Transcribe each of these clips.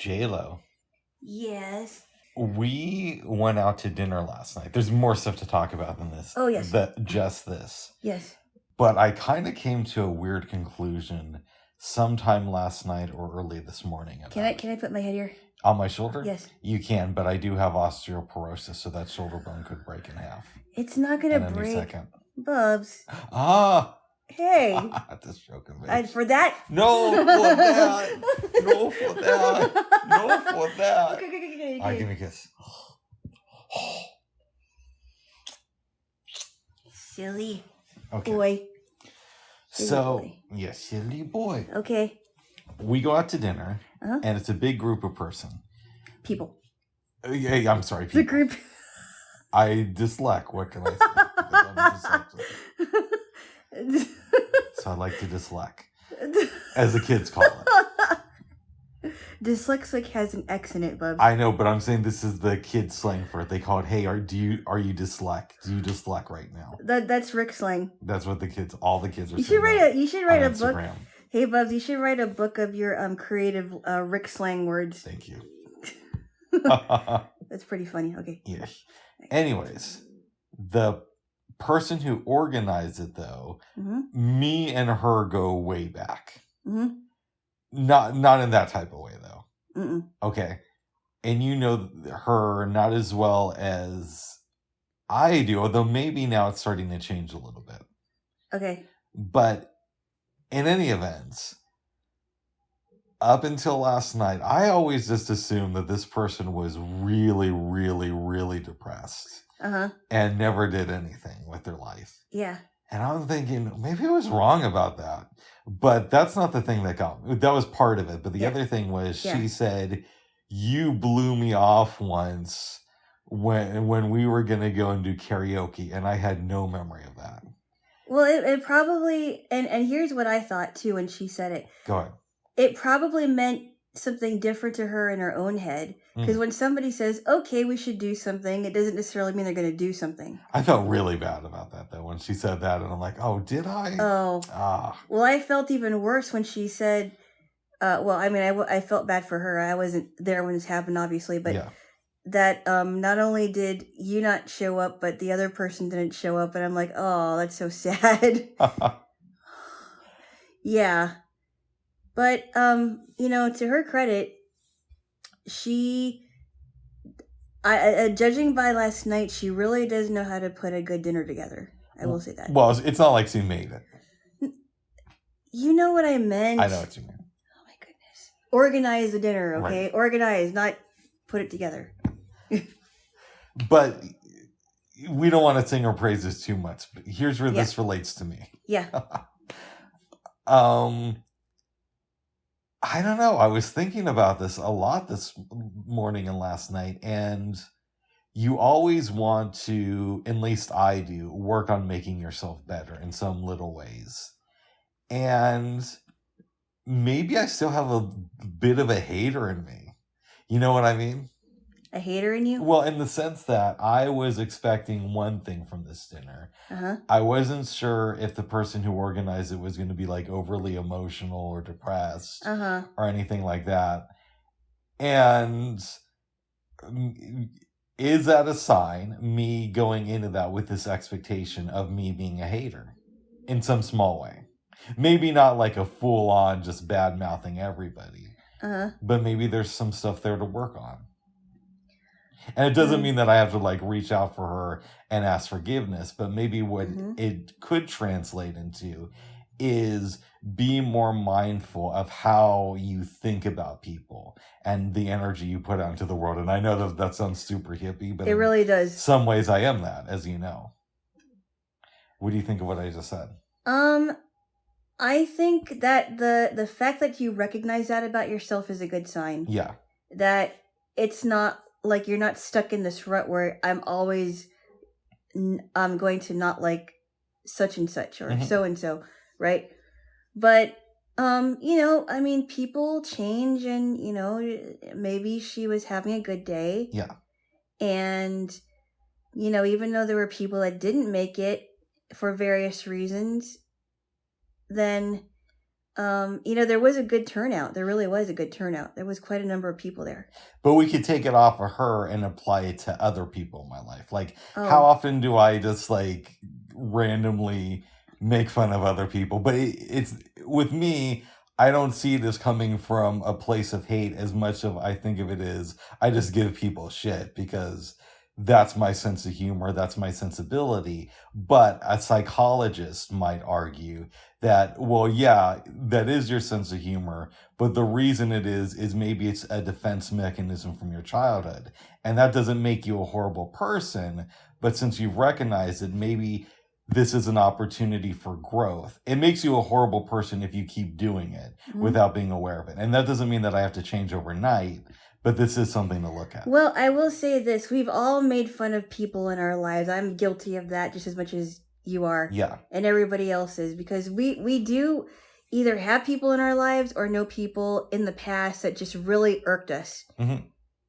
Jaylo, Yes. we went out to dinner last night. There's more stuff to talk about than this. Oh, yes. Just this. Yes. But I kind of came to a weird conclusion sometime last night or early this morning. Can I put my head here? On my shoulder? Yes. You can, but I do have osteoporosis, so that shoulder bone could break in half. It's not going to break. Second. Bubs. Ah! Hey. This joke is for that? No, for that. No, for that. No, for that. Okay. All right, give me a kiss. Silly Okay. boy. Silly boy. Okay. We go out to dinner, and it's a big group of people. Yeah, I'm sorry, people. It's a group. I dyslect. What can I say? So I like to dyslect, as the kids call it. Dyslexic has an X in it, bub. I know, but I'm saying this is the kids' slang for it. They call it, "Hey, are you dyslect? Do you dyslect right now?" That's Rick slang. That's what all the kids are. You should write a book. Instagram. Hey, Bubs, you should write a book of your creative Rick slang words. Thank you. That's pretty funny. Okay. Yeah. Anyways, the person who organized it, though, me and her go way back. Mm-hmm. Not in that type of way, though. Mm-mm. Okay. And you know her not as well as I do, although maybe now it's starting to change a little bit. Okay. But in any event, up until last night, I always just assumed that this person was really, really, really depressed. And never did anything with their life. Yeah. And I'm thinking, maybe I was wrong about that. But that's not the thing that got me. That was part of it. But the other thing was she said, you blew me off once when we were going to go and do karaoke. And I had no memory of that. Well, it probably, and here's what I thought too when she said it. Go ahead. It probably meant something different to her in her own head. Because when somebody says, okay, we should do something, it doesn't necessarily mean they're going to do something. I felt really bad about that, though, when she said that. And I'm like, oh, did I? Oh. Well, I felt even worse when she said, I felt bad for her. I wasn't there when this happened, obviously. But that not only did you not show up, but the other person didn't show up. And I'm like, oh, that's so sad. Yeah. But, to her credit, judging by last night, she really does know how to put a good dinner together. I will say that. Well, it's not like she made it. You know what I meant. I know what you mean. Oh, my goodness. Organize the dinner, okay? Right. Organize, not put it together. But we don't want to sing her praises too much. But here's where this relates to me. Yeah. I don't know. I was thinking about this a lot this morning and last night, and you always want to, at least I do, work on making yourself better in some little ways. And maybe I still have a bit of a hater in me. You know what I mean? A hater in you? Well, in the sense that I was expecting one thing from this dinner. I wasn't sure if the person who organized it was going to be like overly emotional or depressed or anything like that. And is that a sign, me going into that with this expectation of me being a hater in some small way? Maybe not like a full-on just bad-mouthing everybody. But maybe there's some stuff there to work on. And it doesn't mean that I have to like reach out for her and ask forgiveness, but maybe what it could translate into is be more mindful of how you think about people and the energy you put out into the world. And I know that sounds super hippie, but it really does. Some ways I am that, as you know. What do you think of what I just said? I think that the fact that you recognize that about yourself is a good sign. Yeah. That it's not like you're not stuck in this rut where I'm always going to not like such and such or so and so, right? But people change, and maybe she was having a good day. Yeah. And even though there were people that didn't make it for various reasons, then there was a good turnout. There really was a good turnout. There was quite a number of people there. But we could take it off of her and apply it to other people in my life. Like, how often do I just, like, randomly make fun of other people? But it's with me, I don't see it as coming from a place of hate as much of I think of it as I just give people shit because that's my sense of humor, that's my sensibility. But a psychologist might argue that, well, yeah, that is your sense of humor, but the reason it is maybe it's a defense mechanism from your childhood. And that doesn't make you a horrible person, but since you've recognized it, maybe this is an opportunity for growth. It makes you a horrible person if you keep doing it without being aware of it. And that doesn't mean that I have to change overnight, but this is something to look at. Well, I will say this. We've all made fun of people in our lives. I'm guilty of that just as much as you are. Yeah. And everybody else is. Because we do either have people in our lives or know people in the past that just really irked us. Mm-hmm.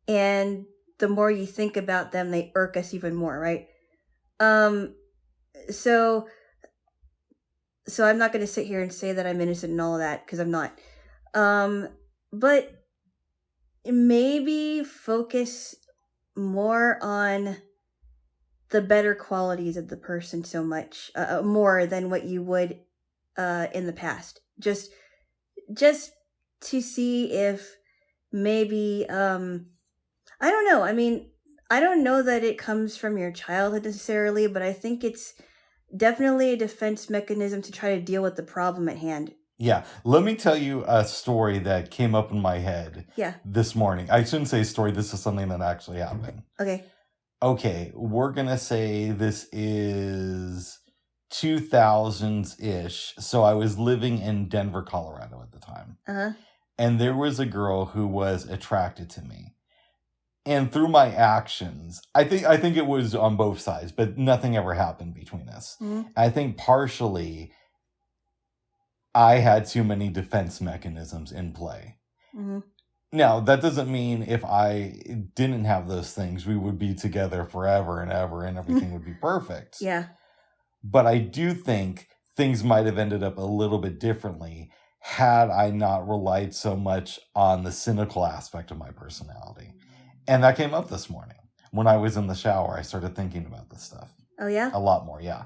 And the more you think about them, they irk us even more, right? So I'm not going to sit here and say that I'm innocent in all of that, because I'm not. But maybe focus more on the better qualities of the person so much, more than what you would in the past. Just to see if maybe, I don't know. I mean, I don't know that it comes from your childhood necessarily, but I think it's definitely a defense mechanism to try to deal with the problem at hand. Yeah. Let me tell you a story that came up in my head this morning. I shouldn't say story. This is something that actually happened. Okay. We're going to say this is 2000s-ish. So I was living in Denver, Colorado at the time. And there was a girl who was attracted to me. And through my actions, I think it was on both sides, but nothing ever happened between us. I think partially I had too many defense mechanisms in play. Now, that doesn't mean if I didn't have those things, we would be together forever and ever and everything would be perfect. Yeah. But I do think things might have ended up a little bit differently had I not relied so much on the cynical aspect of my personality. And that came up this morning. When I was in the shower, I started thinking about this stuff. Oh, yeah? A lot more, yeah.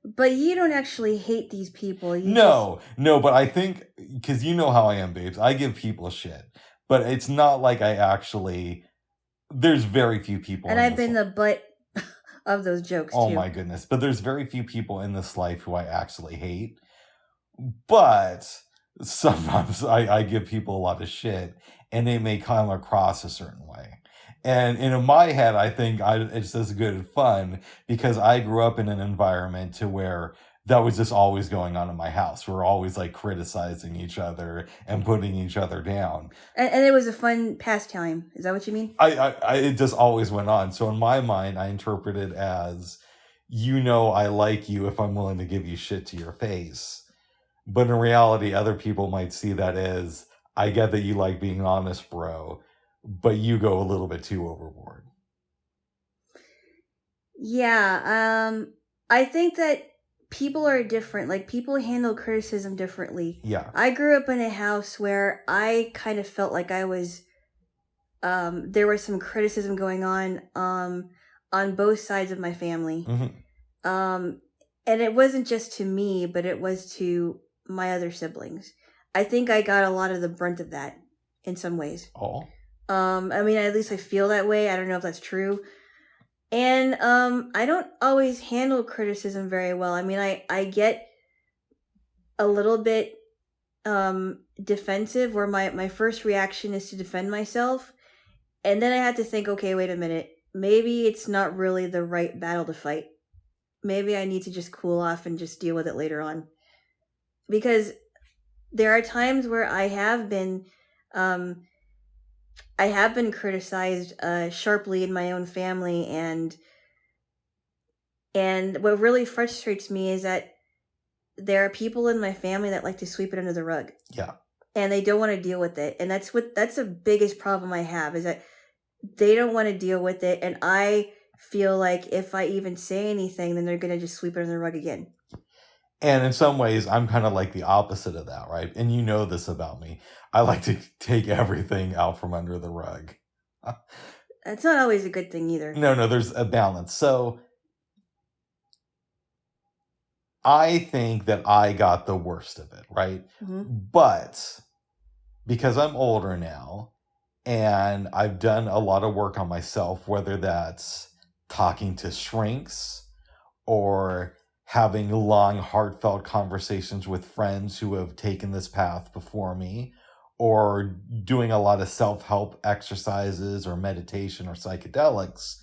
But you don't actually hate these people. No, but I think, because you know how I am, babes, I give people shit. But it's not like I actually, there's very few people. And I've been the butt of those jokes, too. Oh, my goodness. But there's very few people in this life who I actually hate. But sometimes I give people a lot of shit. And they may come across a certain way. And in my head, I think it's just good fun because I grew up in an environment to where that was just always going on in my house. We're always like criticizing each other and putting each other down. And it was a fun pastime. Is that what you mean? It just always went on. So in my mind, I interpret it as, I like you if I'm willing to give you shit to your face. But in reality, other people might see that as, I get that you like being honest, bro, but you go a little bit too overboard. Yeah, I think that people are different. Like, people handle criticism differently. Yeah. I grew up in a house where I kind of felt like I was, there was some criticism going on both sides of my family. And it wasn't just to me, but it was to my other siblings. I think I got a lot of the brunt of that in some ways. Oh. I mean, at least I feel that way. I don't know if that's true. And I don't always handle criticism very well. I mean, I get a little bit defensive where my first reaction is to defend myself. And then I had to think, okay, wait a minute. Maybe it's not really the right battle to fight. Maybe I need to just cool off and just deal with it later on. Because there are times where I have been criticized sharply in my own family, and what really frustrates me is that there are people in my family that like to sweep it under the rug. Yeah. And they don't want to deal with it. And that's the biggest problem I have, is that they don't want to deal with it, and I feel like if I even say anything, then they're going to just sweep it under the rug again. And in some ways, I'm kind of like the opposite of that, right? And you know this about me. I like to take everything out from under the rug. It's not always a good thing either. No, there's a balance. So I think that I got the worst of it, right? Mm-hmm. But because I'm older now and I've done a lot of work on myself, whether that's talking to shrinks or having long, heartfelt conversations with friends who have taken this path before me, or doing a lot of self-help exercises or meditation or psychedelics,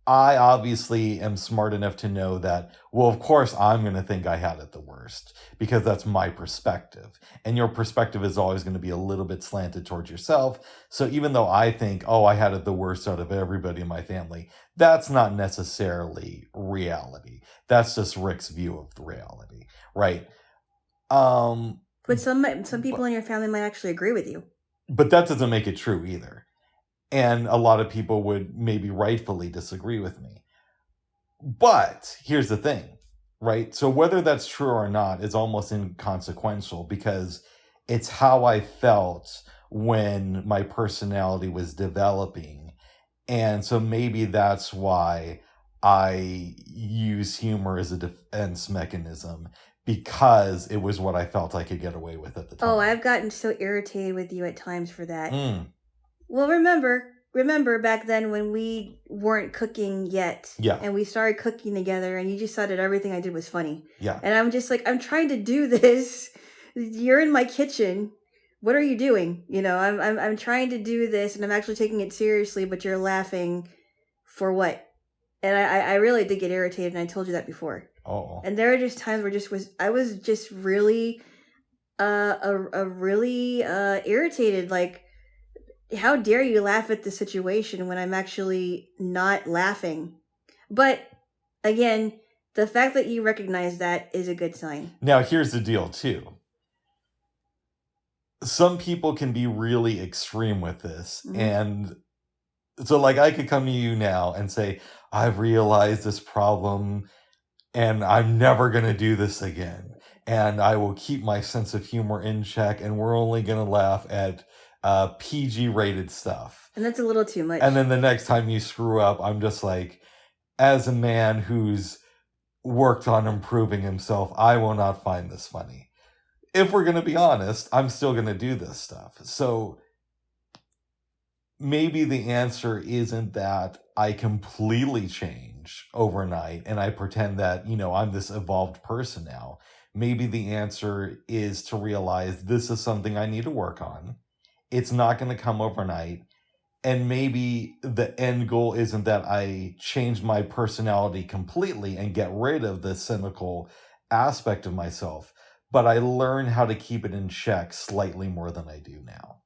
I obviously am smart enough to know that, well, of course, I'm going to think I had it the worst because that's my perspective. And your perspective is always going to be a little bit slanted towards yourself. So even though I think, oh, I had it the worst out of everybody in my family, that's not necessarily reality. That's just Rick's view of the reality, right? But some people in your family might actually agree with you. But that doesn't make it true either. And a lot of people would maybe rightfully disagree with me. But here's the thing, right? So whether that's true or not is almost inconsequential because it's how I felt when my personality was developing. And so maybe that's why I use humor as a defense mechanism, because it was what I felt I could get away with at the time. Oh, I've gotten so irritated with you at times for that. Well, remember back then when we weren't cooking yet. Yeah. And we started cooking together and you just thought that everything I did was funny. Yeah. And I'm just like, I'm trying to do this. You're in my kitchen. What are you doing? You know, I'm trying to do this and I'm actually taking it seriously, but you're laughing for what? And I really did get irritated, and I told you that before. Oh. And there are just times where I was just really really irritated, like, how dare you laugh at the situation when I'm actually not laughing? But again, the fact that you recognize that is a good sign. Now, here's the deal, too. Some people can be really extreme with this. Mm-hmm. And so, like, I could come to you now and say, I've realized this problem and I'm never going to do this again. And I will keep my sense of humor in check, and we're only going to laugh at PG-rated stuff. And that's a little too much. And then the next time you screw up, I'm just like, as a man who's worked on improving himself, I will not find this funny. If we're going to be honest, I'm still going to do this stuff. So maybe the answer isn't that I completely change overnight and I pretend that, you know, I'm this evolved person now. Maybe the answer is to realize this is something I need to work on. It's not going to come overnight. And maybe the end goal isn't that I change my personality completely and get rid of the cynical aspect of myself, but I learn how to keep it in check slightly more than I do now.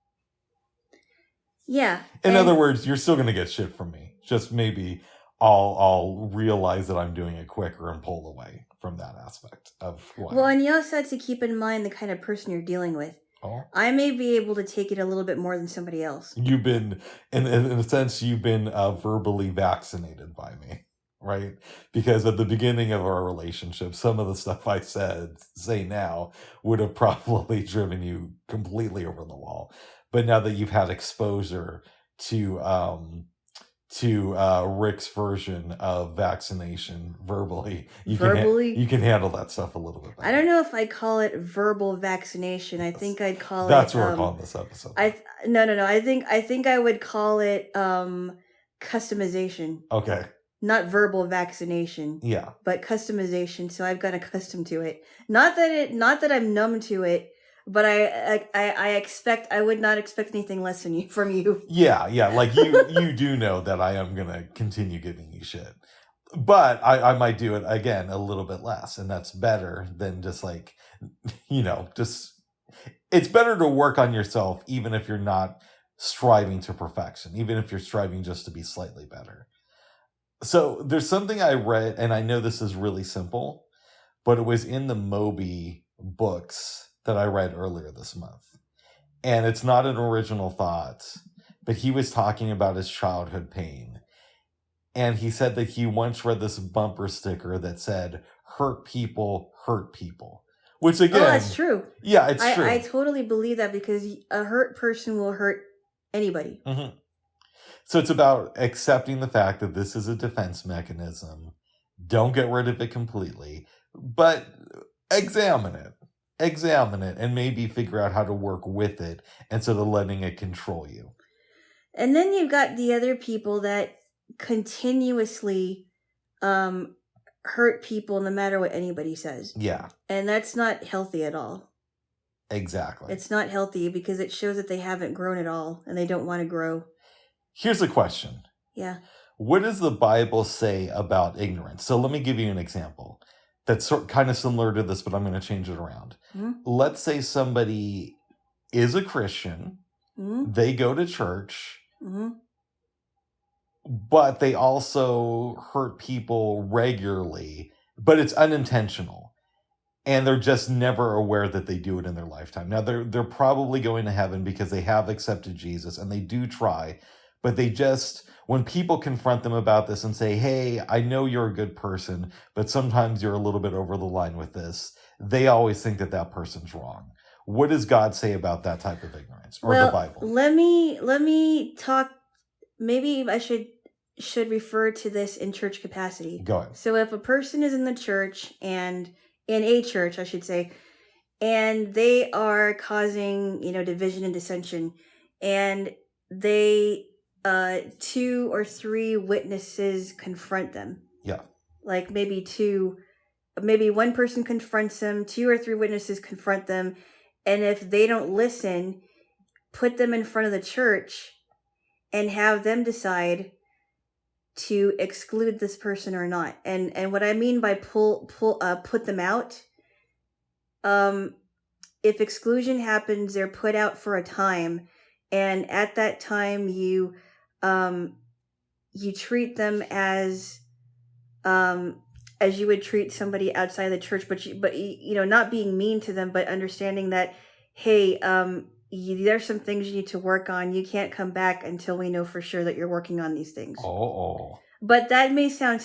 Yeah. In other words, you're still going to get shit from me. Just maybe I'll realize that I'm doing it quicker and pull away from that aspect of who I am. Well, and you also have to keep in mind the kind of person you're dealing with. Oh. I may be able to take it a little bit more than somebody else. You've been, in a sense, you've been verbally vaccinated by me, right? Because at the beginning of our relationship, some of the stuff I say now would have probably driven you completely over the wall. But now that you've had exposure to Rick's version of vaccination verbally, you can handle that stuff a little bit better. I don't know if I'd call it verbal vaccination. I think I'd call That's what we're calling this episode. No. I think I would call it customization. Okay. Not verbal vaccination. Yeah. But customization. So I've got accustomed to it. Not that I'm numb to it. But I would not expect anything less from you. Yeah, like you do know that I am gonna continue giving you shit, but I might do it again a little bit less, and that's better than just like, you know, it's better to work on yourself even if you're not striving to perfection, even if you're striving just to be slightly better. So there's something I read, and I know this is really simple, but it was in the Moby books that I read earlier this month. And it's not an original thought, but he was talking about his childhood pain. And he said that he once read this bumper sticker that said, hurt people hurt people. Which again... Oh, that's true. Yeah, it's true. I totally believe that because a hurt person will hurt anybody. Mm-hmm. So it's about accepting the fact that this is a defense mechanism. Don't get rid of it completely, but examine it, and maybe figure out how to work with it instead of letting it control you. And then you've got the other people that continuously hurt people no matter what anybody says. Yeah. And that's not healthy at all. Exactly. It's not healthy because it shows that they haven't grown at all and they don't want to grow. Here's a question. Yeah. What does the Bible say about ignorance? So let me give you an example that's kind of similar to this, but I'm going to change it around. Mm-hmm. Let's say somebody is a Christian. Mm-hmm. They go to church. Mm-hmm. But they also hurt people regularly, but it's unintentional. And they're just never aware that they do it in their lifetime. Now, they're probably going to heaven because they have accepted Jesus and they do try. But they just, when people confront them about this and say, hey, I know you're a good person, but sometimes you're a little bit over the line with this, they always think that person's wrong. What does God say about that type of ignorance, or the Bible? Let me talk. Maybe I should refer to this in church capacity. Go ahead. So if a person is in the church, and in a church, I should say, and they are causing, division and dissension, and they 2 or 3 witnesses confront them. Yeah. Like maybe one person confronts them, 2 or 3 witnesses confront them, and if they don't listen, put them in front of the church and have them decide to exclude this person or not. And what I mean by put them out, if exclusion happens, they're put out for a time, and at that time you treat them as you would treat somebody outside the church, but not being mean to them, but understanding that, hey, there's some things you need to work on. You can't come back until we know for sure that you're working on these things. Oh. But that may sound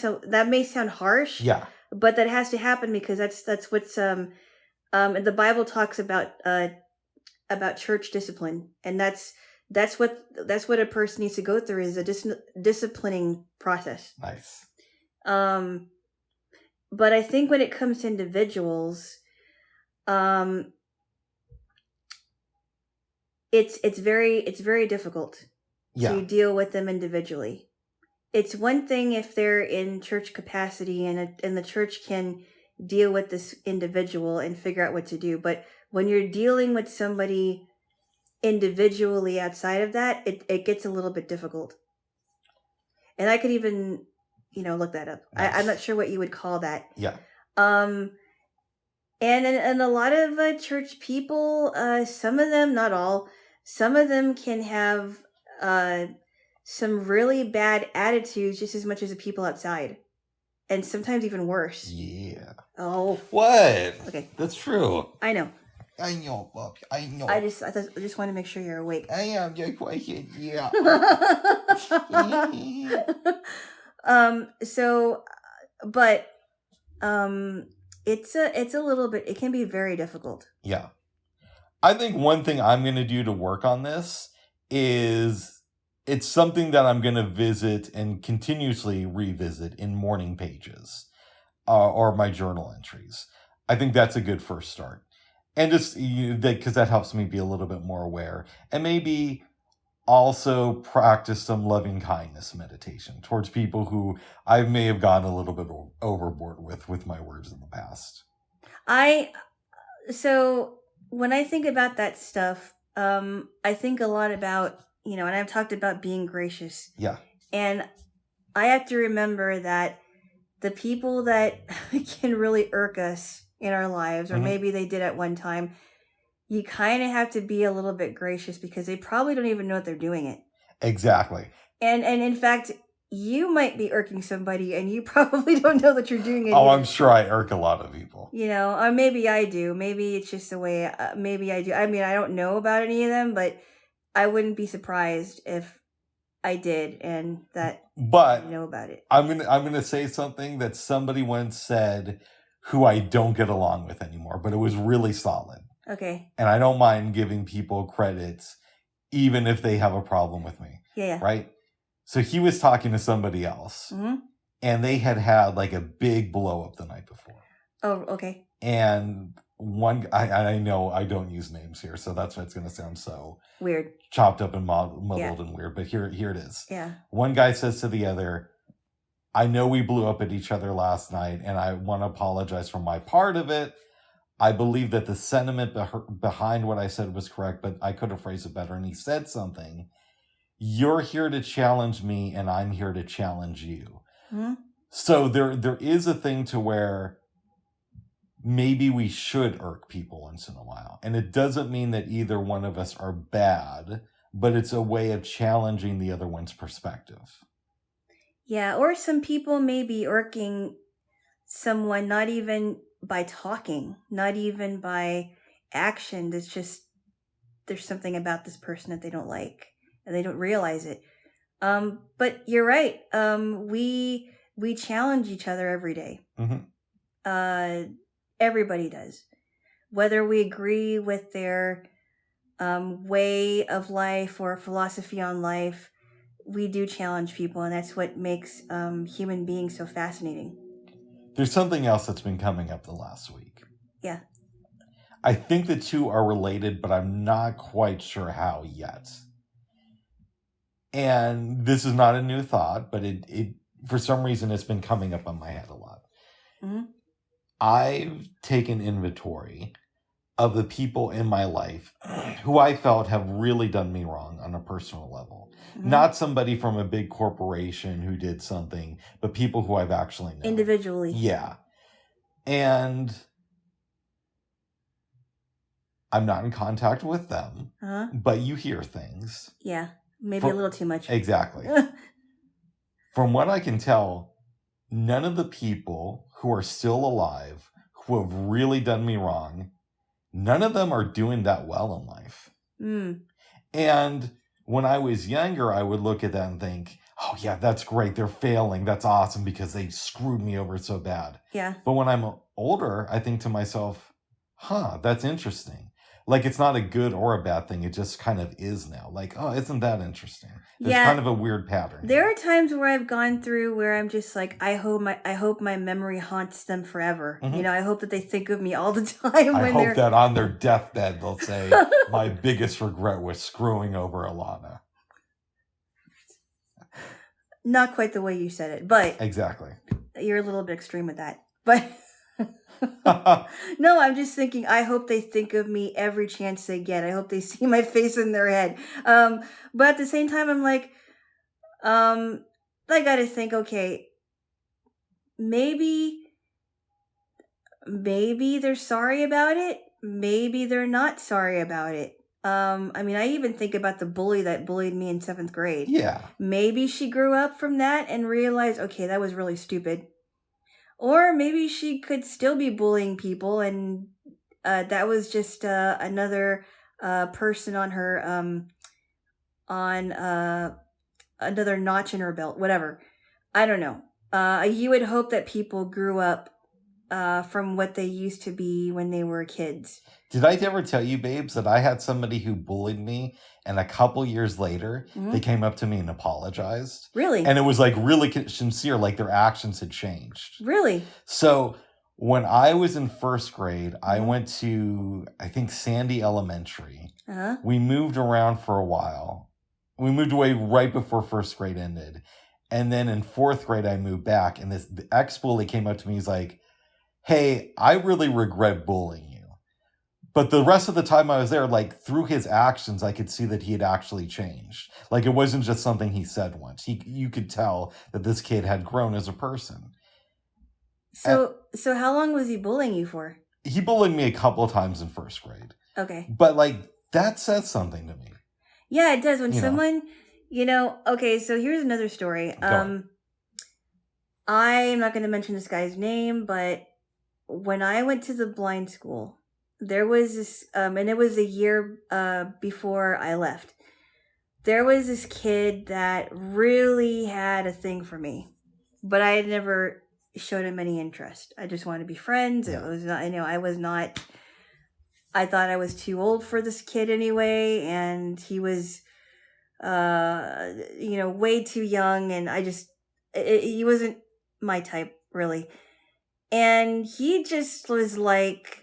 harsh. Yeah. But that has to happen because that's what's the Bible talks about church discipline, and that's what a person needs to go through, is a disciplining process. Nice. But I think when it comes to individuals, it's very difficult to deal with them individually. It's one thing if they're in church capacity and the church can deal with this individual and figure out what to do. But when you're dealing with somebody individually outside of that, it gets a little bit difficult. And I could even, look that up. Nice. I'm not sure what you would call that. Yeah. And a lot of church people, some of them, not all, some of them can have some really bad attitudes just as much as the people outside. And sometimes even worse. Yeah. Oh. What? Okay. That's true. I know. I know, Bob. I know. I just want to make sure you're awake. I am. Your question. Yeah. It's a little bit, it can be very difficult. Yeah. I think one thing I'm going to do to work on this is, it's something that I'm going to visit and continuously revisit in morning pages or my journal entries. I think that's a good first start. And just because that helps me be a little bit more aware. And maybe also practice some loving kindness meditation towards people who I may have gone a little bit overboard with my words in the past. So when I think about that stuff, I think a lot about, and I've talked about being gracious. Yeah. And I have to remember that the people that can really irk us in our lives, or maybe they did at one time, you kind of have to be a little bit gracious because they probably don't even know that they're doing it. Exactly. And in fact, you might be irking somebody and you probably don't know that you're doing it. Oh, I'm sure I irk a lot of people. Or maybe I do. Maybe it's just the way, maybe I do. I mean, I don't know about any of them, but I wouldn't be surprised if I did and that I know about it. I'm gonna say something that somebody once said who I don't get along with anymore, but it was really solid. Okay. And I don't mind giving people credits, even if they have a problem with me. Yeah. Right? So he was talking to somebody else, and they had like a big blow up the night before. Oh, okay. And I know I don't use names here, so that's why it's going to sound so weird, chopped up and muddled and weird. But here it is. Yeah. One guy says to the other, I know we blew up at each other last night, and I want to apologize for my part of it. I believe that the sentiment behind what I said was correct, but I could have phrased it better. And he said something. You're here to challenge me, and I'm here to challenge you. So there is a thing to where maybe we should irk people once in a while. And it doesn't mean that either one of us are bad, but it's a way of challenging the other one's perspective. Yeah, or some people may be irking someone not even by talking, not even by action. It's just there's something about this person that they don't like, and they don't realize it. But you're right. We challenge each other every day. Everybody does. Whether we agree with their way of life or philosophy on life, we do challenge people, and that's what makes human beings so fascinating. There's something else that's been coming up the last week. Yeah. I think the two are related, but I'm not quite sure how yet. And this is not a new thought, but it for some reason it's been coming up on my head a lot. I've taken inventory of the people in my life who I felt have really done me wrong on a personal level. Not somebody from a big corporation who did something, but people who I've actually known. Individually. Yeah. And I'm not in contact with them, but you hear things. Yeah, maybe a little too much. Exactly. From what I can tell, none of the people who are still alive, who have really done me wrong, none of them are doing that well in life. And when I was younger, I would look at that and think, oh yeah, that's great. They're failing. That's awesome because they screwed me over so bad. Yeah. But when I'm older, I think to myself, that's interesting. Like, it's not a good or a bad thing. It just kind of is now. Like, oh, isn't that interesting? There's kind of a weird pattern. There are times where I've gone through where I'm just like, I hope my memory haunts them forever. You know, I hope that they think of me all the time. I hope that on their deathbed they'll say, my biggest regret was screwing over Alana. Not quite the way you said it, but exactly. You're a little bit extreme with that, but. No, I'm just thinking, I hope they think of me every chance they get. I hope they see my face in their head. But at the same time, I'm like, I gotta think, okay, maybe they're sorry about it. Maybe they're not sorry about it. I mean, I even think about the bully that bullied me in 7th grade. Yeah. Maybe she grew up from that and realized, okay, that was really stupid. Or maybe she could still be bullying people, and that was just another person on her, another notch in her belt, whatever. I don't know. You would hope that people grew up from what they used to be when they were kids. Did I ever tell you, babes, that I had somebody who bullied me, and a couple years later, they came up to me and apologized? Really? And it was like really sincere, like their actions had changed. Really? So when I was in 1st grade, I went to, I think, Sandy Elementary. We moved around for a while. We moved away right before 1st grade ended. And then in 4th grade, I moved back. And the ex-bully came up to me. He's like, hey, I really regret bullying you. But the rest of the time I was there, like, through his actions, I could see that he had actually changed. Like, it wasn't just something he said once. You could tell that this kid had grown as a person. So how long was he bullying you for? He bullied me a couple of times in 1st grade. Okay. But, like, that says something to me. Yeah, it does. When someone, okay, so here's another story. I'm not going to mention this guy's name, but when I went to the blind school, there was this, and it was a year before I left. There was this kid that really had a thing for me, but I had never showed him any interest. I just wanted to be friends. It was not, I thought I was too old for this kid anyway, and he was, way too young, and he wasn't my type, really. And he just was like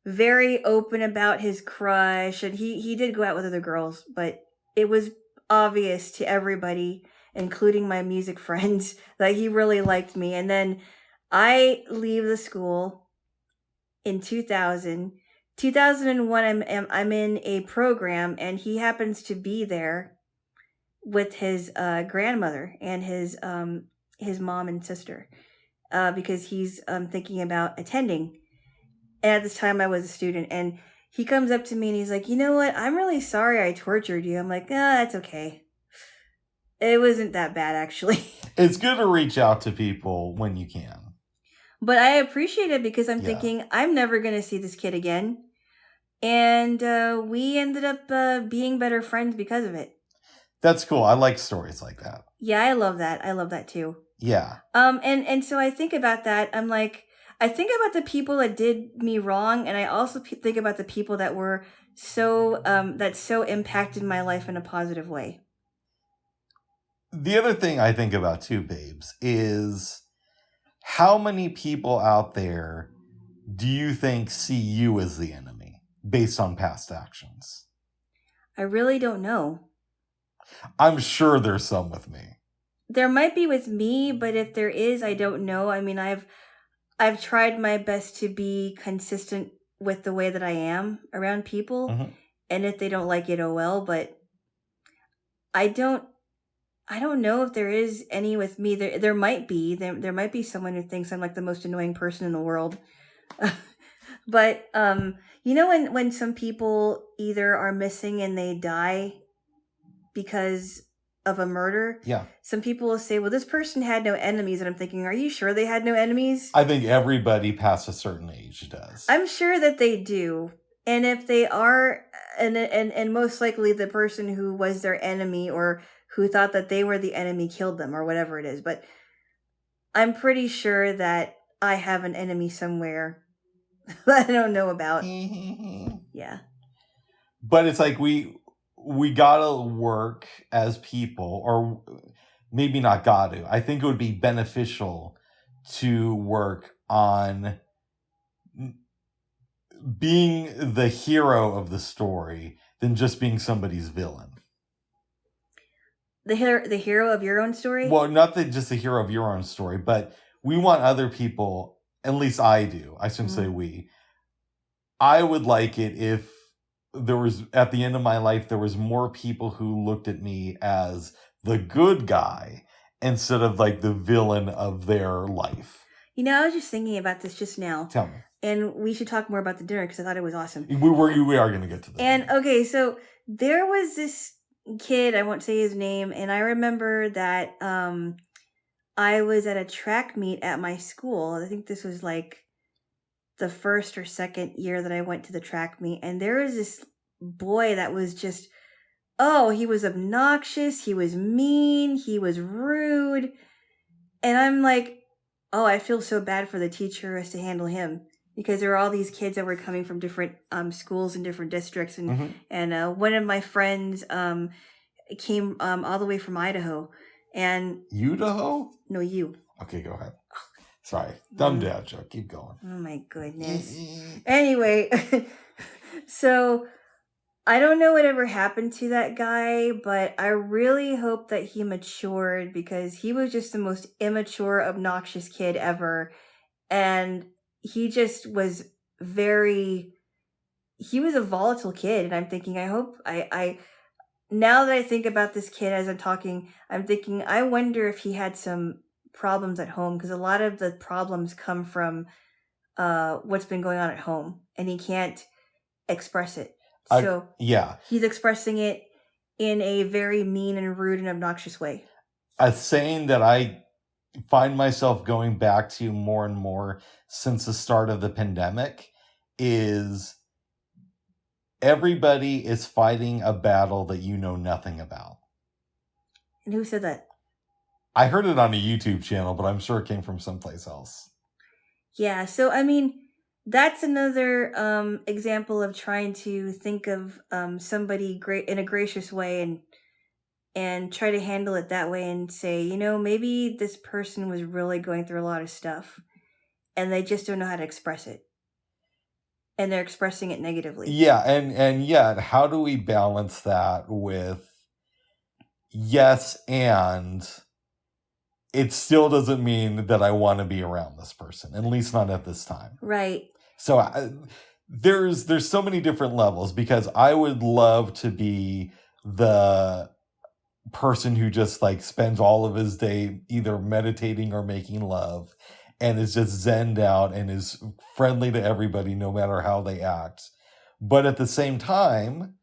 very open about his crush, and he did go out with other girls, but it was obvious to everybody, including my music friends, that he really liked me. And then I leave the school in 2001. I'm in a program, and he happens to be there with his grandmother and his mom and sister, because he's thinking about attending. And at this time, I was a student, and he comes up to me and he's like, "You know what? I'm really sorry I tortured you." I'm like, that's okay. It wasn't that bad, actually. It's good to reach out to people when you can. But I appreciate it because I'm thinking, I'm never going to see this kid again. And we ended up being better friends because of it. That's cool. I like stories like that. Yeah, I love that. I love that too. Yeah. And so I think about that. I'm like, I think about the people that did me wrong, and I also think about the people that were that so impacted my life in a positive way. The other thing I think about too, babes, is how many people out there do you think see you as the enemy based on past actions? I really don't know. I'm sure there's some with me. There might be with me, but if there is, I don't know. I mean, I've tried my best to be consistent with the way that I am around people. Mm-hmm. And if they don't like it, oh well, but I don't know if there is any with me. There might be. There might be someone who thinks I'm like the most annoying person in the world. But when some people either are missing and they die because of a murder. Yeah. Some people will say, well, this person had no enemies. And I'm thinking, are you sure they had no enemies? I think everybody past a certain age does. I'm sure that they do. And if they are, and most likely the person who was their enemy or who thought that they were the enemy killed them or whatever it is. But I'm pretty sure that I have an enemy somewhere that I don't know about. Yeah. But it's like we gotta work as people, or maybe not gotta. I think it would be beneficial to work on being the hero of the story than just being somebody's villain. The hero of your own story? Well, not just the hero of your own story, but we want other people, at least I do. I shouldn't say we. I would like it if there was, at the end of my life, there was more people who looked at me as the good guy instead of like the villain of their life. I was just thinking about this just now. Tell me. And we should talk more about the dinner because I thought it was awesome. We are going to get to that. And okay, so there was this kid, I won't say his name, and I remember that I was at a track meet at my school. I think this was like the first or second year that I went to the track meet, and there was this boy that was just, he was obnoxious, he was mean, he was rude, and I'm like, I feel so bad for the teacher who has to handle him, because there were all these kids that were coming from different schools in different districts, and and one of my friends came all the way from Idaho, and Idaho? No, you. Okay, go ahead. Sorry, dumb dad joke. Keep going. Oh my goodness. Anyway, so I don't know whatever happened to that guy, but I really hope that he matured, because he was just the most immature, obnoxious kid ever. And he just was he was a volatile kid. And I'm thinking, I hope now that I think about this kid as I'm talking, I'm thinking, I wonder if he had some problems at home, because a lot of the problems come from what's been going on at home, and he can't express it. So he's expressing it in a very mean and rude and obnoxious way. A saying that I find myself going back to more and more since the start of the pandemic is, everybody is fighting a battle that you know nothing about. And who said that? I heard it on a YouTube channel, but I'm sure it came from someplace else. Yeah, so I mean, that's another example of trying to think of somebody great in a gracious way and try to handle it that way and say, maybe this person was really going through a lot of stuff and they just don't know how to express it. And they're expressing it negatively. Yeah, and yet, how do we balance that with yes, and it still doesn't mean that I want to be around this person, at least not at this time. Right. So there's so many different levels, because I would love to be the person who just like spends all of his day either meditating or making love and is just zenned out and is friendly to everybody no matter how they act. But at the same time,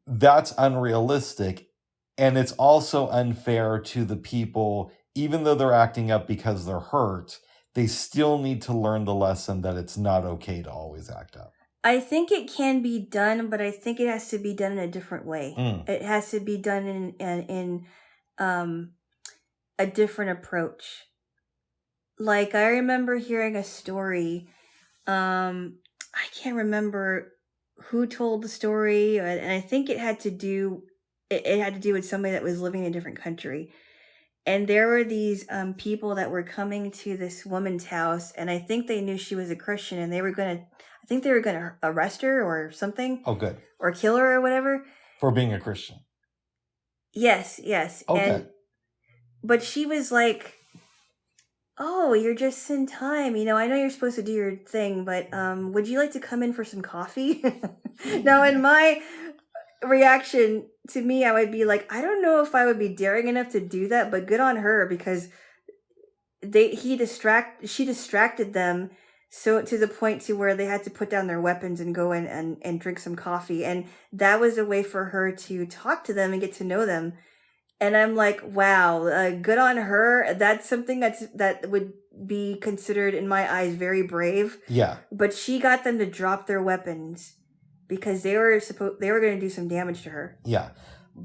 that's unrealistic. And it's also unfair to the people, even though they're acting up because they're hurt, they still need to learn the lesson that it's not okay to always act up. I think it can be done, but I think it has to be done in a different way. It has to be done in a different approach. Like, I remember hearing a story. I can't remember who told the story, and I think it had to do with somebody that was living in a different country. And there were these people that were coming to this woman's house, and I think they knew she was a Christian, and they were going to arrest her or something. Oh, good. Or kill her or whatever. For being a Christian. Yes. Okay. But she was like, oh, you're just in time. I know you're supposed to do your thing, but would you like to come in for some coffee? Now, in my reaction, to me, I would be like, I don't know if I would be daring enough to do that, but good on her, because she distracted them, so to the point to where they had to put down their weapons and go in and drink some coffee. And that was a way for her to talk to them and get to know them. And I'm like, wow, good on her. That's something that would be considered, in my eyes, very brave. Yeah. But she got them to drop their weapons because they were going to do some damage to her. Yeah.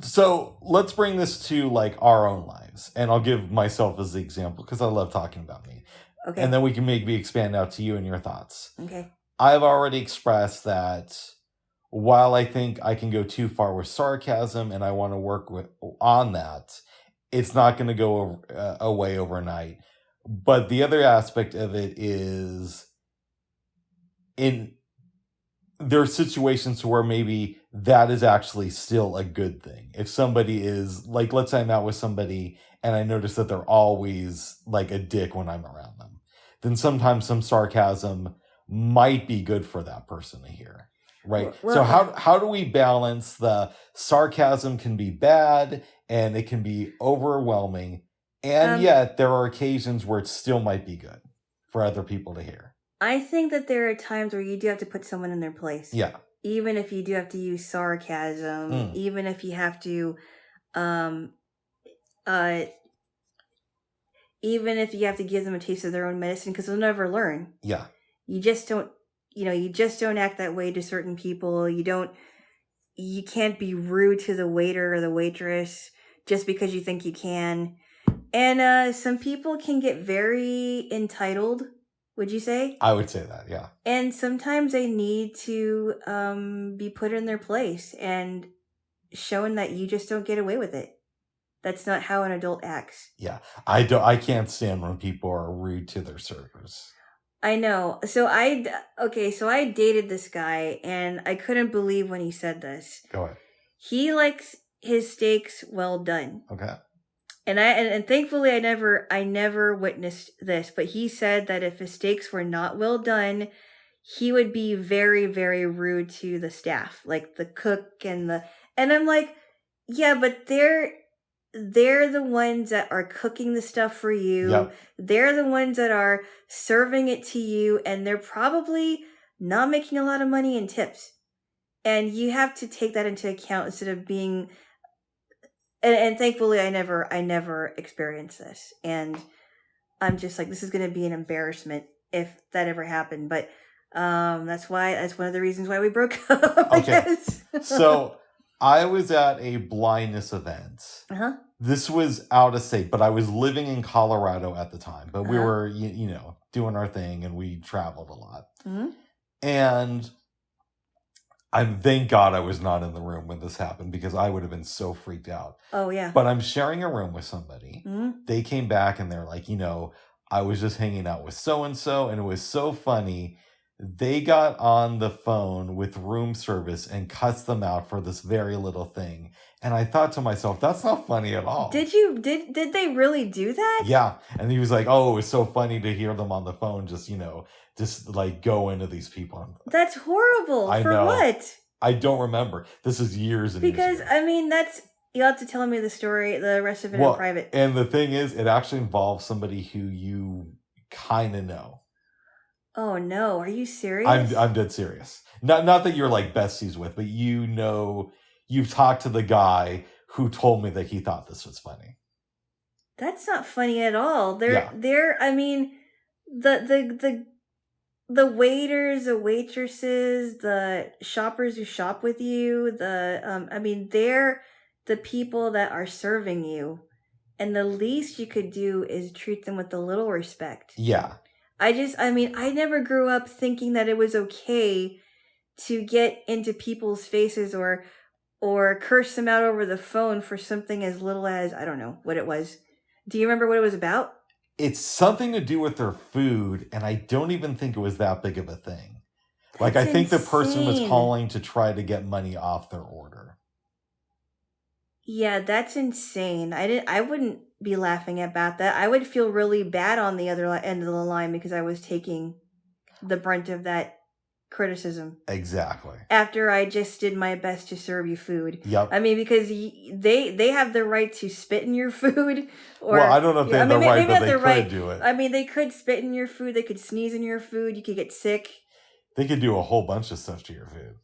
So let's bring this to like our own lives, and I'll give myself as the example because I love talking about me. Okay. And then we can maybe expand out to you and your thoughts. Okay. I've already expressed that while I think I can go too far with sarcasm and I want to work on that, it's not going to go away overnight. But the other aspect of it is there are situations where maybe that is actually still a good thing. If somebody is, like, let's say I'm out with somebody and I notice that they're always like a dick when I'm around them, then sometimes some sarcasm might be good for that person to hear. Right. Well, so how do we balance the sarcasm can be bad and it can be overwhelming, and yet there are occasions where it still might be good for other people to hear? I think that there are times where you do have to put someone in their place. Yeah. Even if you do have to use sarcasm, even if you have to, even if you have to give them a taste of their own medicine, because they'll never learn. Yeah. You just don't act that way to certain people. You can't be rude to the waiter or the waitress just because you think you can. And some people can get very entitled, would you say? I would say that, yeah. And sometimes they need to be put in their place and shown that you just don't get away with it. That's not how an adult acts. Yeah. I can't stand when people are rude to their servers. I know. So I dated this guy, and I couldn't believe when he said this. Go ahead. He likes his steaks well done. Okay. And thankfully I never witnessed this, but he said that if his steaks were not well done, he would be very, very rude to the staff, like the cook and I'm like, yeah, but they're the ones that are cooking the stuff for you. Yep. They're the ones that are serving it to you, and they're probably not making a lot of money in tips. And you have to take that into account instead of being... And thankfully, I never experienced this. And I'm just like, this is going to be an embarrassment if that ever happened. But that's one of the reasons why we broke up, I guess. So I was at a blindness event. Uh-huh. This was out of state, but I was living in Colorado at the time. But we were, doing our thing, and we traveled a lot. Mm-hmm. And thank God I was not in the room when this happened, because I would have been so freaked out. Oh, yeah. But I'm sharing a room with somebody. Mm-hmm. They came back and they're like, I was just hanging out with so-and-so, and it was so funny. They got on the phone with room service and cussed them out for this very little thing. And I thought to myself, that's not funny at all. Did they really do that? Yeah. And he was like, oh, it was so funny to hear them on the phone just like go into these people. That's horrible. I for know. What? I don't remember. This is years and because, years ago. You'll have to tell me the story, the rest of it in private. And the thing is, it actually involves somebody who you kind of know. Oh, no. Are you serious? I'm dead serious. Not that you're like besties with, but you've talked to the guy who told me that he thought this was funny. That's not funny at all. The waiters, the waitresses, the shoppers who shop with you, they're the people that are serving you. And the least you could do is treat them with a little respect. Yeah. I never grew up thinking that it was okay to get into people's faces or curse them out over the phone for something as little as, I don't know what it was. Do you remember what it was about? It's something to do with their food, and I don't even think it was that big of a thing. Like, I think the person was calling to try to get money off their order. Yeah, that's insane. I wouldn't be laughing about that. I would feel really bad on the other end of the line because I was taking the brunt of that criticism. Exactly. After I just did my best to serve you food. Yep. Because they have the right to spit in your food. Or, well, I don't know if they have the right, but they could do it. They could spit in your food. They could sneeze in your food. You could get sick. They could do a whole bunch of stuff to your food.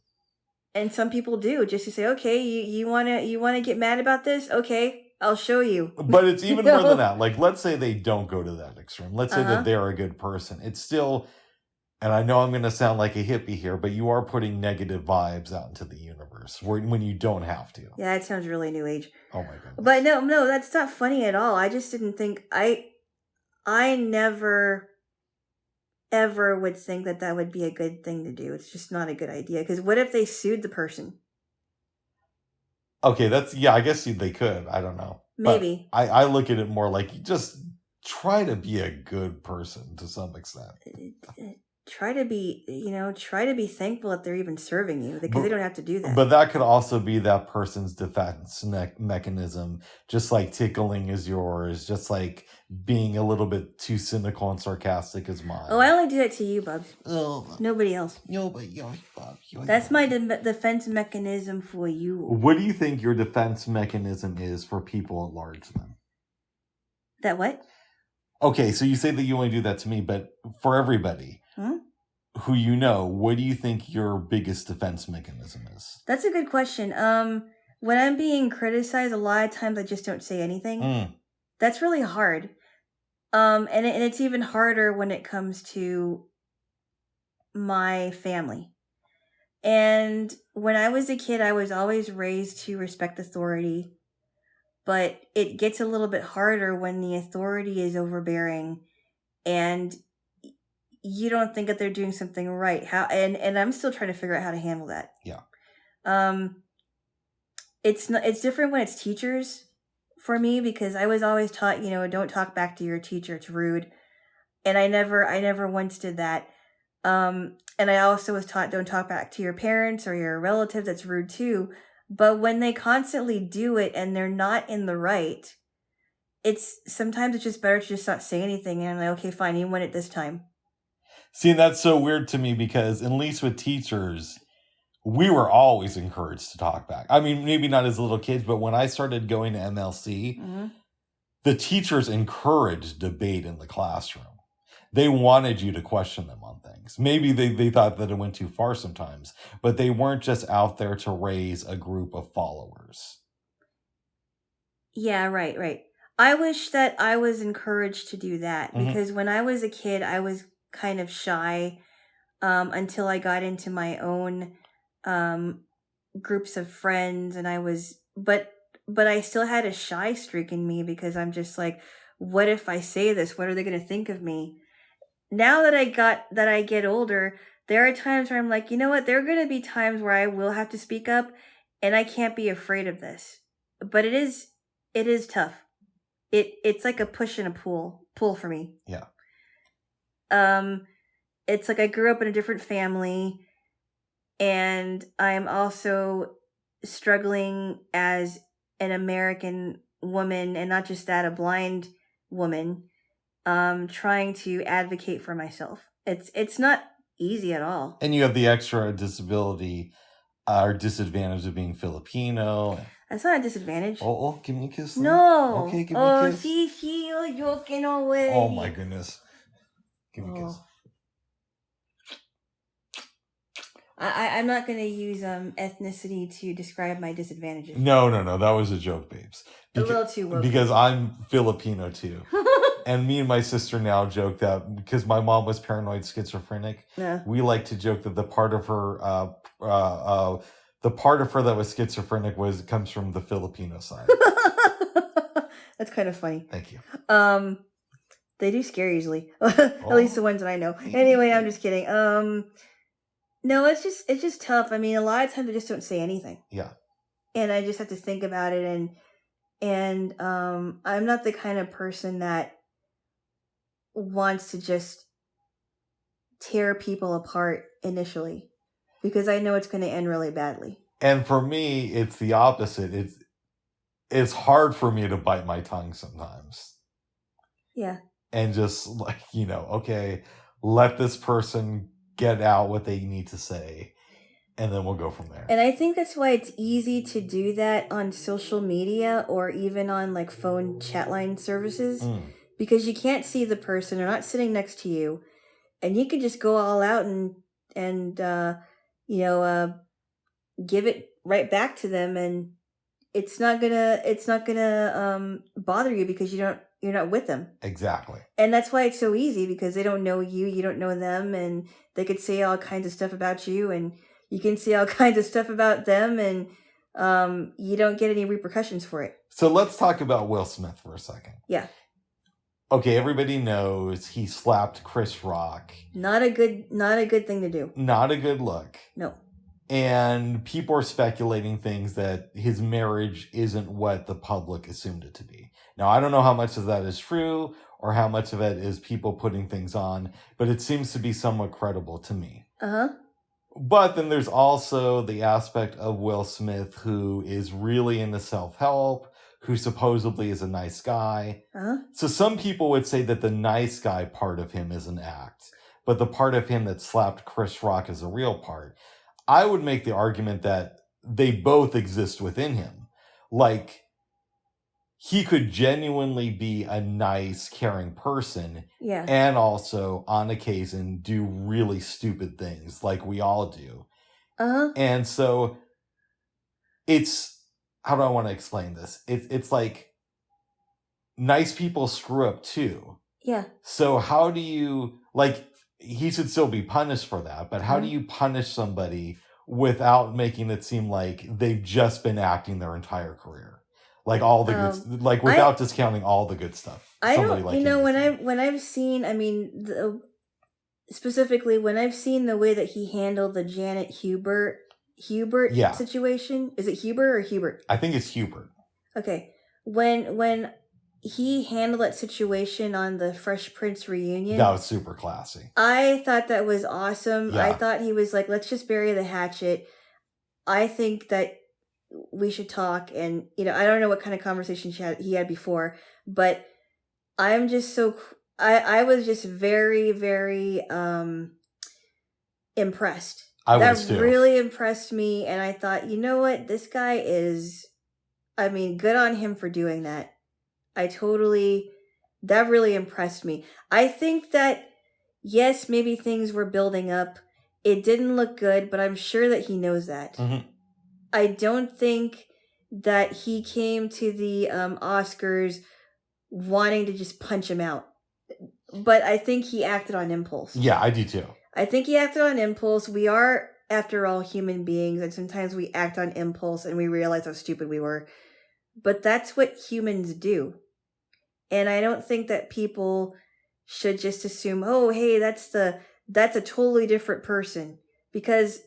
And some people do, just to say, okay, you wanna get mad about this? Okay, I'll show you. But it's even more than that. Like, let's say they don't go to that extreme. Let's say that they're a good person. It's still, and I know I'm going to sound like a hippie here, but you are putting negative vibes out into the universe when you don't have to. Yeah, it sounds really new age. Oh my goodness. But no, that's not funny at all. I just didn't think, I never ever would think that would be a good thing to do. It's just not a good idea. Because what if they sued the person? Okay, I guess they could. I don't know. Maybe. But I look at it more like you just try to be a good person to some extent. Try to be thankful that they're even serving you because they don't have to do that. But that could also be that person's defense mechanism, just like tickling is yours, just like being a little bit too cynical and sarcastic is mine. Oh, I only do that to you, Bubs. Oh. Nobody else. Nobody else, Bubs. That's my defense mechanism for you. What do you think your defense mechanism is for people at large then? That what? Okay, so you say that you only do that to me, but for everybody who you know, what do you think your biggest defense mechanism is? That's a good question. When I'm being criticized, a lot of times I just don't say anything. That's really hard. And it's even harder when it comes to my family. And when I was a kid, I was always raised to respect authority. But it gets a little bit harder when the authority is overbearing and you don't think that they're doing something right. And I'm still trying to figure out how to handle that. Yeah. It's different when it's teachers for me because I was always taught, don't talk back to your teacher, it's rude. And I never once did that. And I also was taught don't talk back to your parents or your relatives, that's rude too. But when they constantly do it and they're not in the right, sometimes it's just better to just not say anything. And I'm like, okay, fine, you win it this time. See, that's so weird to me because at least with teachers, we were always encouraged to talk back. I mean, maybe not as little kids, but when I started going to MLC, the teachers encouraged debate in the classroom. They wanted you to question them on things. Maybe they thought that it went too far sometimes, but they weren't just out there to raise a group of followers. Yeah, right. I wish that I was encouraged to do that because when I was a kid, I was kind of shy until I got into my own groups of friends, and I was, but I still had a shy streak in me because I'm just like, what if I say this? What are they going to think of me? Now that I get older, there are times where I'm like, you know what? There are going to be times where I will have to speak up, and I can't be afraid of this. But it is tough. It's like a push and a pull for me. Yeah. It's like I grew up in a different family, and I'm also struggling as an American woman, and not just that, a blind woman, trying to advocate for myself. It's not easy at all. And you have the extra disability or disadvantage of being Filipino. That's not a disadvantage. Oh, give me a kiss. Then. No. Okay, give me a kiss. You're joking away. Oh my goodness. Give me a kiss. I'm not going to use ethnicity to describe my disadvantages. No. That was a joke, babes. A little too woke. Because I'm Filipino too. And me and my sister now joke that because my mom was paranoid schizophrenic, we like to joke that the part of her that was schizophrenic comes from the Filipino side. That's kind of funny. Thank you. They do scare easily. At least the ones that I know. Anyway, I'm just kidding. No, it's just tough. I mean, a lot of times I just don't say anything. Yeah. And I just have to think about it, and I'm not the kind of person that wants to just tear people apart initially, because I know it's going to end really badly. And for me, it's the opposite. It's hard for me to bite my tongue sometimes. Yeah. And just like, okay, let this person get out what they need to say, and then we'll go from there. And I think that's why it's easy to do that on social media or even on like phone chat line services. Because you can't see the person, they're not sitting next to you, and you can just go all out and give it right back to them, and it's not gonna bother you because you're not with them. Exactly. And that's why it's so easy, because they don't know you, you don't know them, and they could say all kinds of stuff about you, and you can say all kinds of stuff about them, and you don't get any repercussions for it. So let's talk about Will Smith for a second. Yeah. Okay, everybody knows he slapped Chris Rock. Not a good thing to do. Not a good look. No. And people are speculating things that his marriage isn't what the public assumed it to be. Now, I don't know how much of that is true or how much of it is people putting things on, but it seems to be somewhat credible to me. Uh-huh. But then there's also the aspect of Will Smith, who is really into self-help, who supposedly is a nice guy. Uh-huh. So some people would say that the nice guy part of him is an act, but the part of him that slapped Chris Rock is a real part. I would make the argument that they both exist within him. Like, he could genuinely be a nice, caring person. Yeah. And also, on occasion, do really stupid things like we all do. Uh-huh. And so, it's, how do I want to explain this? It's like, nice people screw up too. Yeah. So how do you, like, he should still be punished for that, but how do you punish somebody without making it seem like they've just been acting their entire career? Like all the good, like without discounting all the good stuff. I don't, like when I've seen, I mean, specifically when I've seen the way that he handled the Janet Hubert situation. Is it Hubert or Hubert? I think it's Hubert. Okay. When he handled that situation on the Fresh Prince reunion, that was super classy. I thought that was awesome. Yeah. I thought he was like, let's just bury the hatchet. I think that we should talk, and I don't know what kind of conversation he had before, but I'm just I was just very, very impressed. That really impressed me, and I thought, you know what, this guy is, I mean, good on him for doing that. That really impressed me. I think that, yes, maybe things were building up. It didn't look good, but I'm sure that he knows that. Mm-hmm. I don't think that he came to the Oscars wanting to just punch him out. But I think he acted on impulse. Yeah, I do too. I think he acted on impulse. We are after all, human beings, and sometimes we act on impulse and we realize how stupid we were. But that's what humans do. And I don't think that people should just assume, oh, hey, that's a totally different person. Because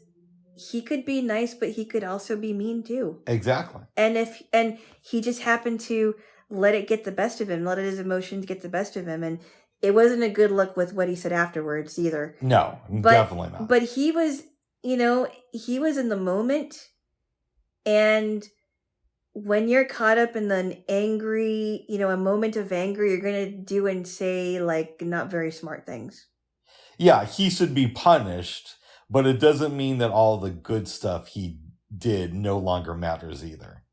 he could be nice, but he could also be mean too. Exactly. And he just happened to let it get the best of him, let his emotions get the best of him. And it wasn't a good look with what he said afterwards either. No, definitely not. But he was, he was in the moment. And when you're caught up in an angry, a moment of anger, you're going to do and say, like, not very smart things. Yeah, he should be punished, but it doesn't mean that all the good stuff he did no longer matters either.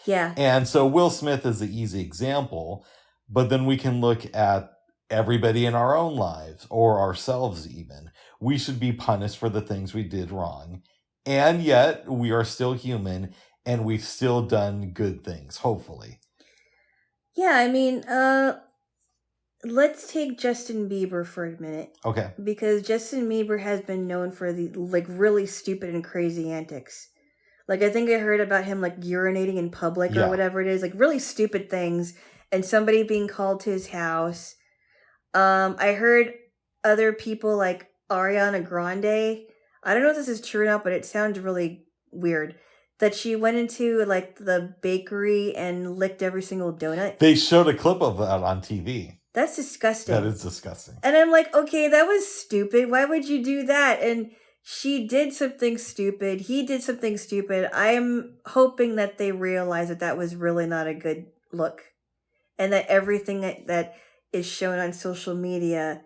Yeah. And so Will Smith is the easy example, but then we can look at everybody in our own lives or ourselves even. We should be punished for the things we did wrong. And yet we are still human and we've still done good things, hopefully. Yeah, I mean, let's take Justin Bieber for a minute. Okay. Because Justin Bieber has been known for the really stupid and crazy antics. Like, I think I heard about him, like, urinating in public or whatever it is. Like, really stupid things. And somebody being called to his house. I heard other people, like Ariana Grande. I don't know if this is true or not, but it sounds really weird. That she went into, like, the bakery and licked every single donut. They showed a clip of that on TV. That's disgusting. That is disgusting. And I'm like, okay, that was stupid. Why would you do that? And she did something stupid. He did something stupid. I'm hoping that they realize that was really not a good look. And that everything that is shown on social media,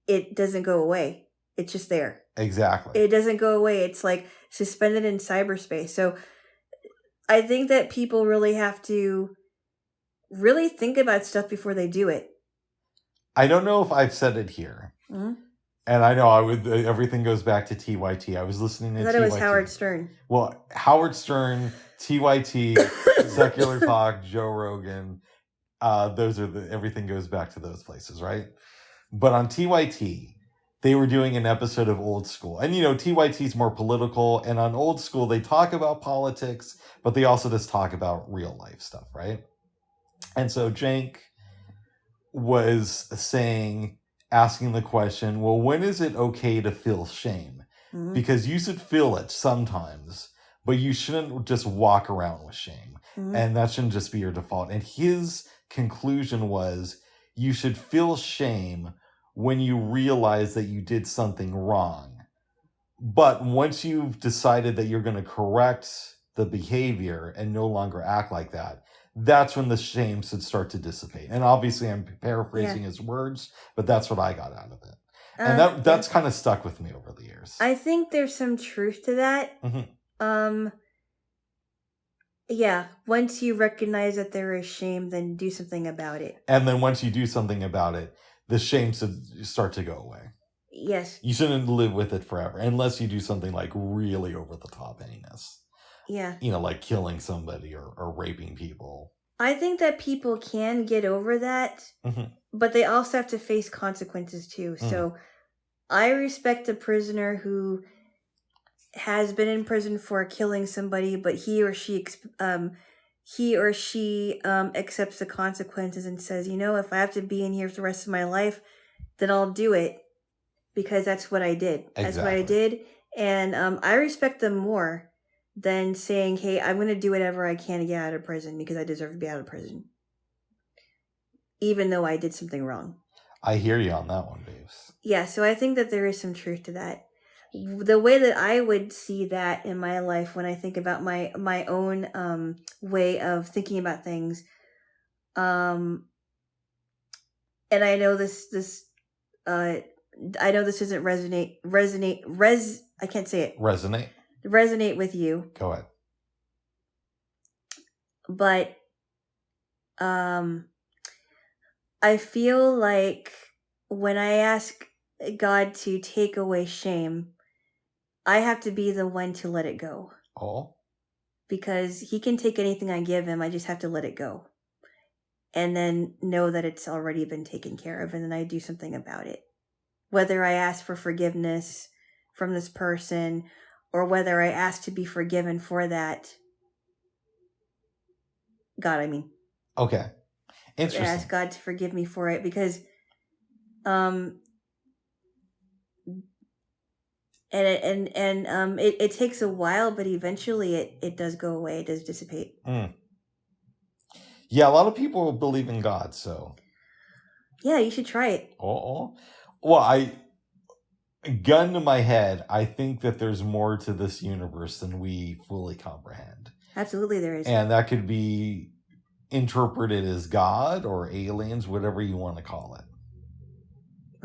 it doesn't go away. It's just there. Exactly. It doesn't go away. It's like suspended in cyberspace. So I think that people really have to really think about stuff before they do it. I don't know if I've said it here. Mm-hmm. And I know everything goes back to TYT. I was listening to TYT. I thought it was Howard Stern. Well, Howard Stern, TYT, Secular Talk, Joe Rogan. Those are everything goes back to those places, right? But on TYT, they were doing an episode of Old School. And, TYT is more political. And on Old School, they talk about politics, but they also just talk about real life stuff, right? And so Cenk was asking the question, well, when is it okay to feel shame? Mm-hmm. Because you should feel it sometimes, but you shouldn't just walk around with shame. Mm-hmm. And that shouldn't just be your default. And his conclusion was, you should feel shame when you realize that you did something wrong. But once you've decided that you're going to correct the behavior and no longer act like that, that's when the shame should start to dissipate. And obviously I'm paraphrasing his words, but that's what I got out of it. And that's kind of stuck with me over the years. I think there's some truth to that. Mm-hmm. Yeah, once you recognize that there is shame, then do something about it. And then once you do something about it, the shame should start to go away. Yes. You shouldn't live with it forever, unless you do something like really over the top heinous. Yeah. Like killing somebody or raping people. I think that people can get over that, mm-hmm. but they also have to face consequences too. Mm. So I respect a prisoner who has been in prison for killing somebody, but he or she accepts the consequences and says, if I have to be in here for the rest of my life, then I'll do it because that's what I did. Exactly. That's what I did. And I respect them more than saying, hey, I'm going to do whatever I can to get out of prison because I deserve to be out of prison. Even though I did something wrong. I hear you on that one, Babes. Yeah, so I think that there is some truth to that. The way that I would see that in my life when I think about my own way of thinking about things, and I know this I know this doesn't I can't say it. Resonate with you. Go ahead. But I feel like when I ask God to take away shame, I have to be the one to let it go. Oh. Because he can take anything I give him. I just have to let it go. And then know that it's already been taken care of. And then I do something about it. Whether I ask for forgiveness from this person or whether I ask to be forgiven for that. God, I mean. Okay. Interesting. I ask God to forgive me for it because, it takes a while, but eventually it does go away. It does dissipate. Yeah, a lot of people believe in God, so. Yeah, you should try it. Oh, well, gun to my head, I think that there's more to this universe than we fully comprehend. Absolutely, there is. And that could be interpreted as God or aliens, whatever you want to call it.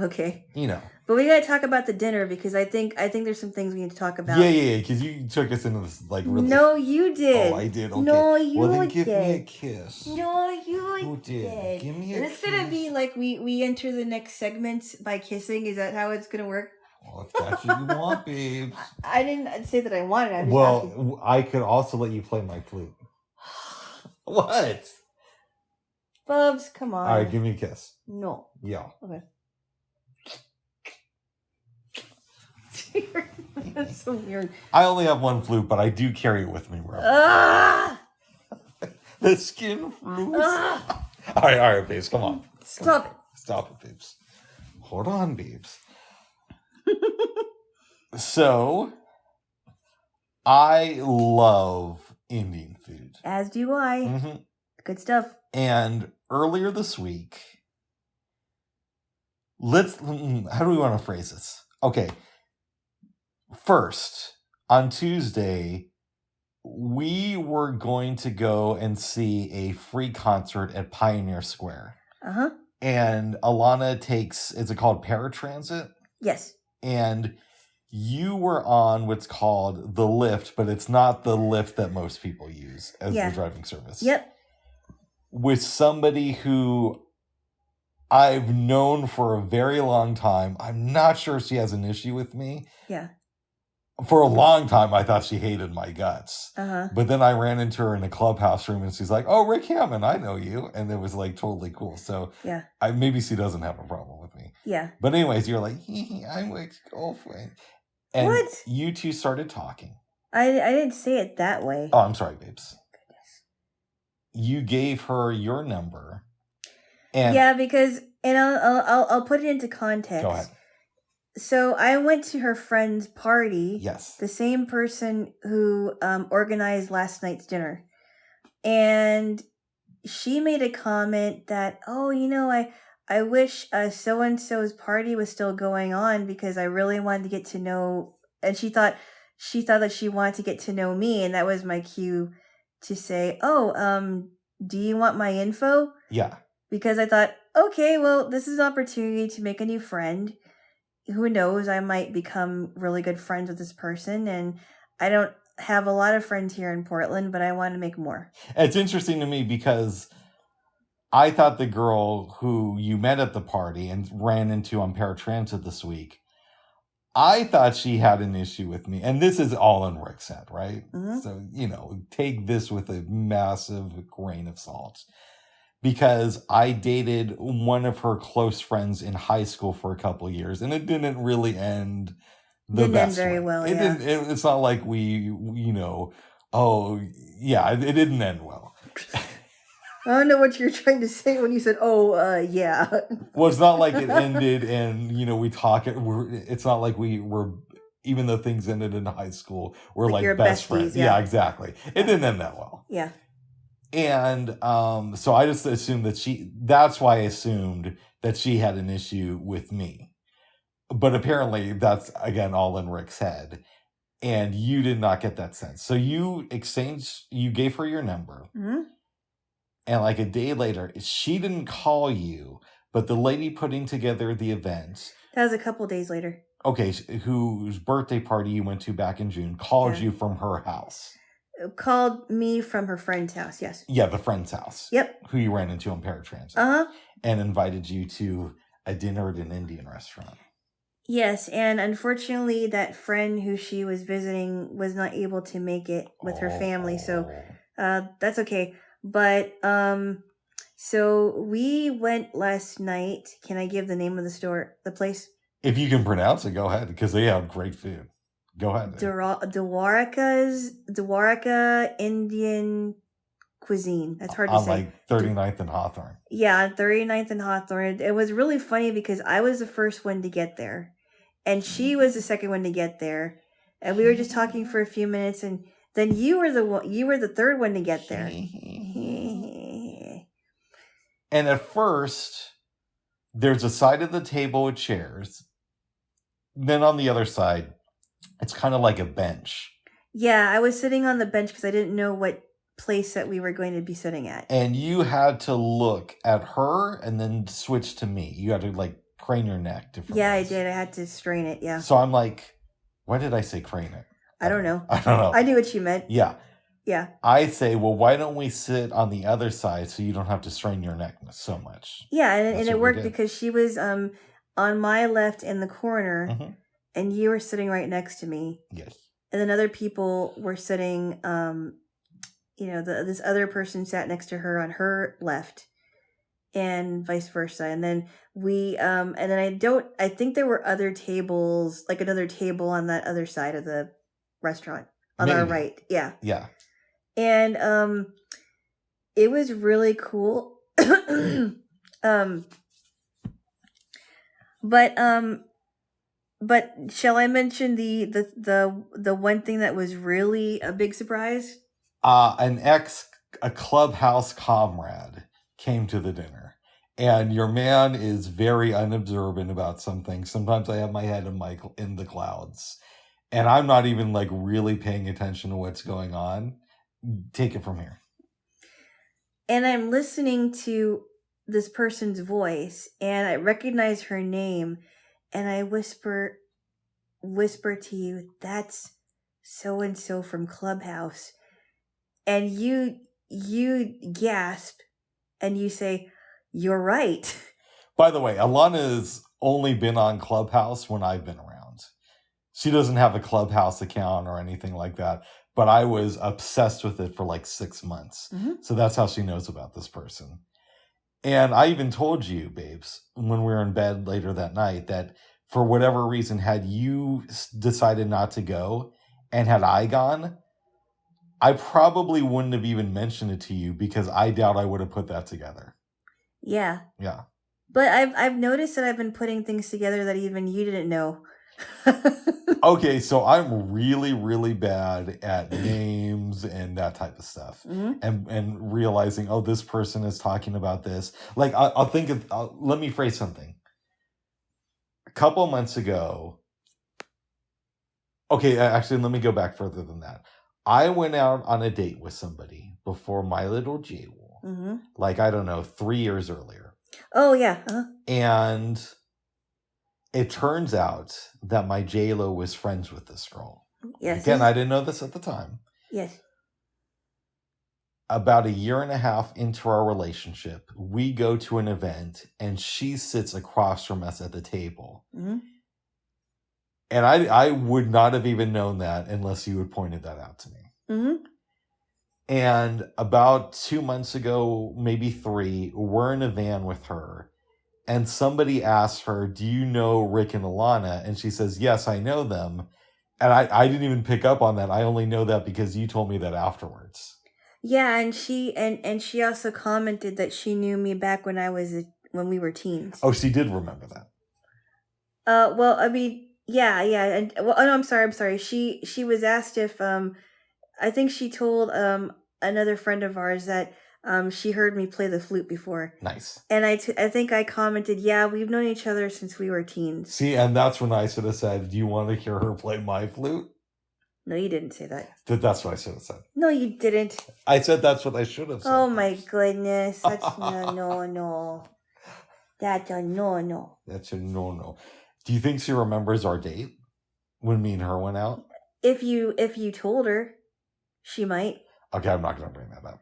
Okay. You know. But we gotta talk about the dinner because I think there's some things we need to talk about. Yeah, because you took us into this really. No, you did. Oh, I did. Okay. No, you well, then did. give me a kiss. No, you did. Give me a kiss. Is this gonna be like we enter the next segment by kissing? Is that how it's gonna work? Well, if that's what you want, babes. I didn't say that I wanted it. Well, I could also let you play my flute. What? Bubs, come on. All right, give me a kiss. No. Yeah. Okay. That's so weird. I only have one flute, but I do carry it with me. The skin flute. All right, babes, come on. Stop it. Stop it, babes. Hold on, babes. So, I love Indian food. As do I. Mm-hmm. Good stuff. And earlier this week, how do we want to phrase this? Okay. First, on Tuesday, we were going to go and see a free concert at Pioneer Square. Uh-huh. And Alana is it called paratransit? Yes. And you were on what's called the Lyft, but it's not the Lyft that most people use as the driving service. Yep. With somebody who I've known for a very long time. I'm not sure she has an issue with me. Yeah. For a long time, I thought she hated my guts. Uh-huh. But then I ran into her in a clubhouse room and she's like, oh, Rick Hammond, I know you. And it was like totally cool. So yeah, maybe she doesn't have a problem with me. Yeah. But anyways, you're like, I'm Rick's girlfriend. And what? You two started talking. I didn't say it that way. Oh, I'm sorry, babes. Goodness. You gave her your number. And yeah, because, and I'll put it into context. Go ahead. So I went to her friend's party. Yes. The same person who organized last night's dinner. And she made a comment that, oh, I wish so-and-so's party was still going on because I really wanted to get to know, and she thought that she wanted to get to know me, and that was my cue to say, oh, do you want my info? Yeah. Because I thought, okay, well, this is an opportunity to make a new friend. Who knows, I might become really good friends with this person, and I don't have a lot of friends here in Portland, but I want to make more. It's interesting to me because I thought the girl who you met at the party and ran into on paratransit this week, I thought she had an issue with me. And this is all in Rick's head, right? Mm-hmm. So, take this with a massive grain of salt. Because I dated one of her close friends in high school for a couple of years, and it didn't really end the best very way. well. It didn't. It's not like we, oh yeah, it didn't end well. I don't know what you're trying to say when you said, "Oh, yeah." Well, it's not like it ended, and we talk. It's not like we were, even though things ended in high school, we're like best friends. Yeah, exactly. It didn't end that well. Yeah. And so I just assumed that's why I assumed that she had an issue with me. But apparently that's, again, all in Rick's head. And you did not get that sense. So you gave her your number. Mm-hmm. And like a day later, she didn't call you, but the lady putting together the event. That was a couple days later. Okay, whose birthday party you went to back in June called you from her house. Called me from her friend's house, yes. Yeah, the friend's house. Yep. Who you ran into on paratransit. Uh-huh. And invited you to a dinner at an Indian restaurant. Yes, and unfortunately that friend who she was visiting was not able to make it with her family, so that's okay. But, so we went last night. Can I give the name of the place? If you can pronounce it, go ahead, because they have great food. Go ahead. Dwarka Indian cuisine. That's hard to say. On like 39th and Hawthorne. Yeah, on 39th and Hawthorne. It was really funny because I was the first one to get there. And she was the second one to get there. And we were just talking for a few minutes, and then you were the third one to get there. And at first, there's a side of the table with chairs. Then on the other side, it's kind of like a bench. Yeah, I was sitting on the bench because I didn't know what place that we were going to be sitting at. And you had to look at her and then switch to me. You had to like crane your neck. Yeah, I did. I had to strain it, yeah. So I'm like, why did I say crane it? I don't know. I don't know. I knew what you meant. Yeah. Yeah. I say, well, why don't we sit on the other side so you don't have to strain your neck so much? Yeah, and it worked because she was on my left in the corner, and you were sitting right next to me. Yes. And then other people were sitting, this other person sat next to her on her left, and vice versa. And then I think there were other tables, like another table on that other side of the restaurant on our right. Yeah. Yeah. And it was really cool. But shall I mention the one thing that was really a big surprise? A clubhouse comrade came to the dinner. And your man is very unobservant about some things. Sometimes I have my head in the clouds. And I'm not even like really paying attention to what's going on. Take it from here. And I'm listening to this person's voice, and I recognize her name, and I whisper to you, that's so-and-so from Clubhouse. And you gasp, and you say, you're right. By the way, Alana's only been on Clubhouse when I've been around. She doesn't have a Clubhouse account or anything like that. But I was obsessed with it for like 6 months. Mm-hmm. So that's how she knows about this person. And I even told you, babes, when we were in bed later that night, that for whatever reason, had you decided not to go and had I gone, I probably wouldn't have even mentioned it to you because I doubt I would have put that together. Yeah. Yeah. But I've noticed that I've been putting things together that even you didn't know. Okay, so I'm really, really bad at names and that type of stuff. Mm-hmm. And realizing, oh, this person is talking about this. Like, I'll think of, let me phrase something. A couple months ago, okay, actually, let me go back further than that. I went out on a date with somebody before my little Jaylo. Mm-hmm. Like, I don't know, 3 years earlier. Oh, yeah. Uh-huh. And it turns out that my Jaylo was friends with this girl. Yes. Again, I didn't know this at the time. Yes. About 1.5 years into our relationship, we go to an event and she sits across from us at the table. Mm-hmm. And I would not have even known that unless you had pointed that out to me. Mm-hmm. And about 2 months ago, maybe 3, we're in a van with her. And somebody asks her, do you know Rick and Alana? And she says, yes, I know them. And I didn't even pick up on that. I only know that because you told me that afterwards. Yeah, and she also commented that she knew me back when we were teens. Oh, she did remember that. Well, I mean, yeah. And well, oh, no, I'm sorry. She was asked if I think she told another friend of ours that she heard me play the flute before. Nice. And I think I commented, yeah, we've known each other since we were teens. See, and that's when I should have said, do you want to hear her play my flute? No, you didn't say that. That's what I should have said. No, you didn't. I said that's what I should have said. Oh, my goodness. That's no. That's a no. That's a no. Do you think she remembers our date when me and her went out? If you told her, she might. Okay, I'm not going to bring that up.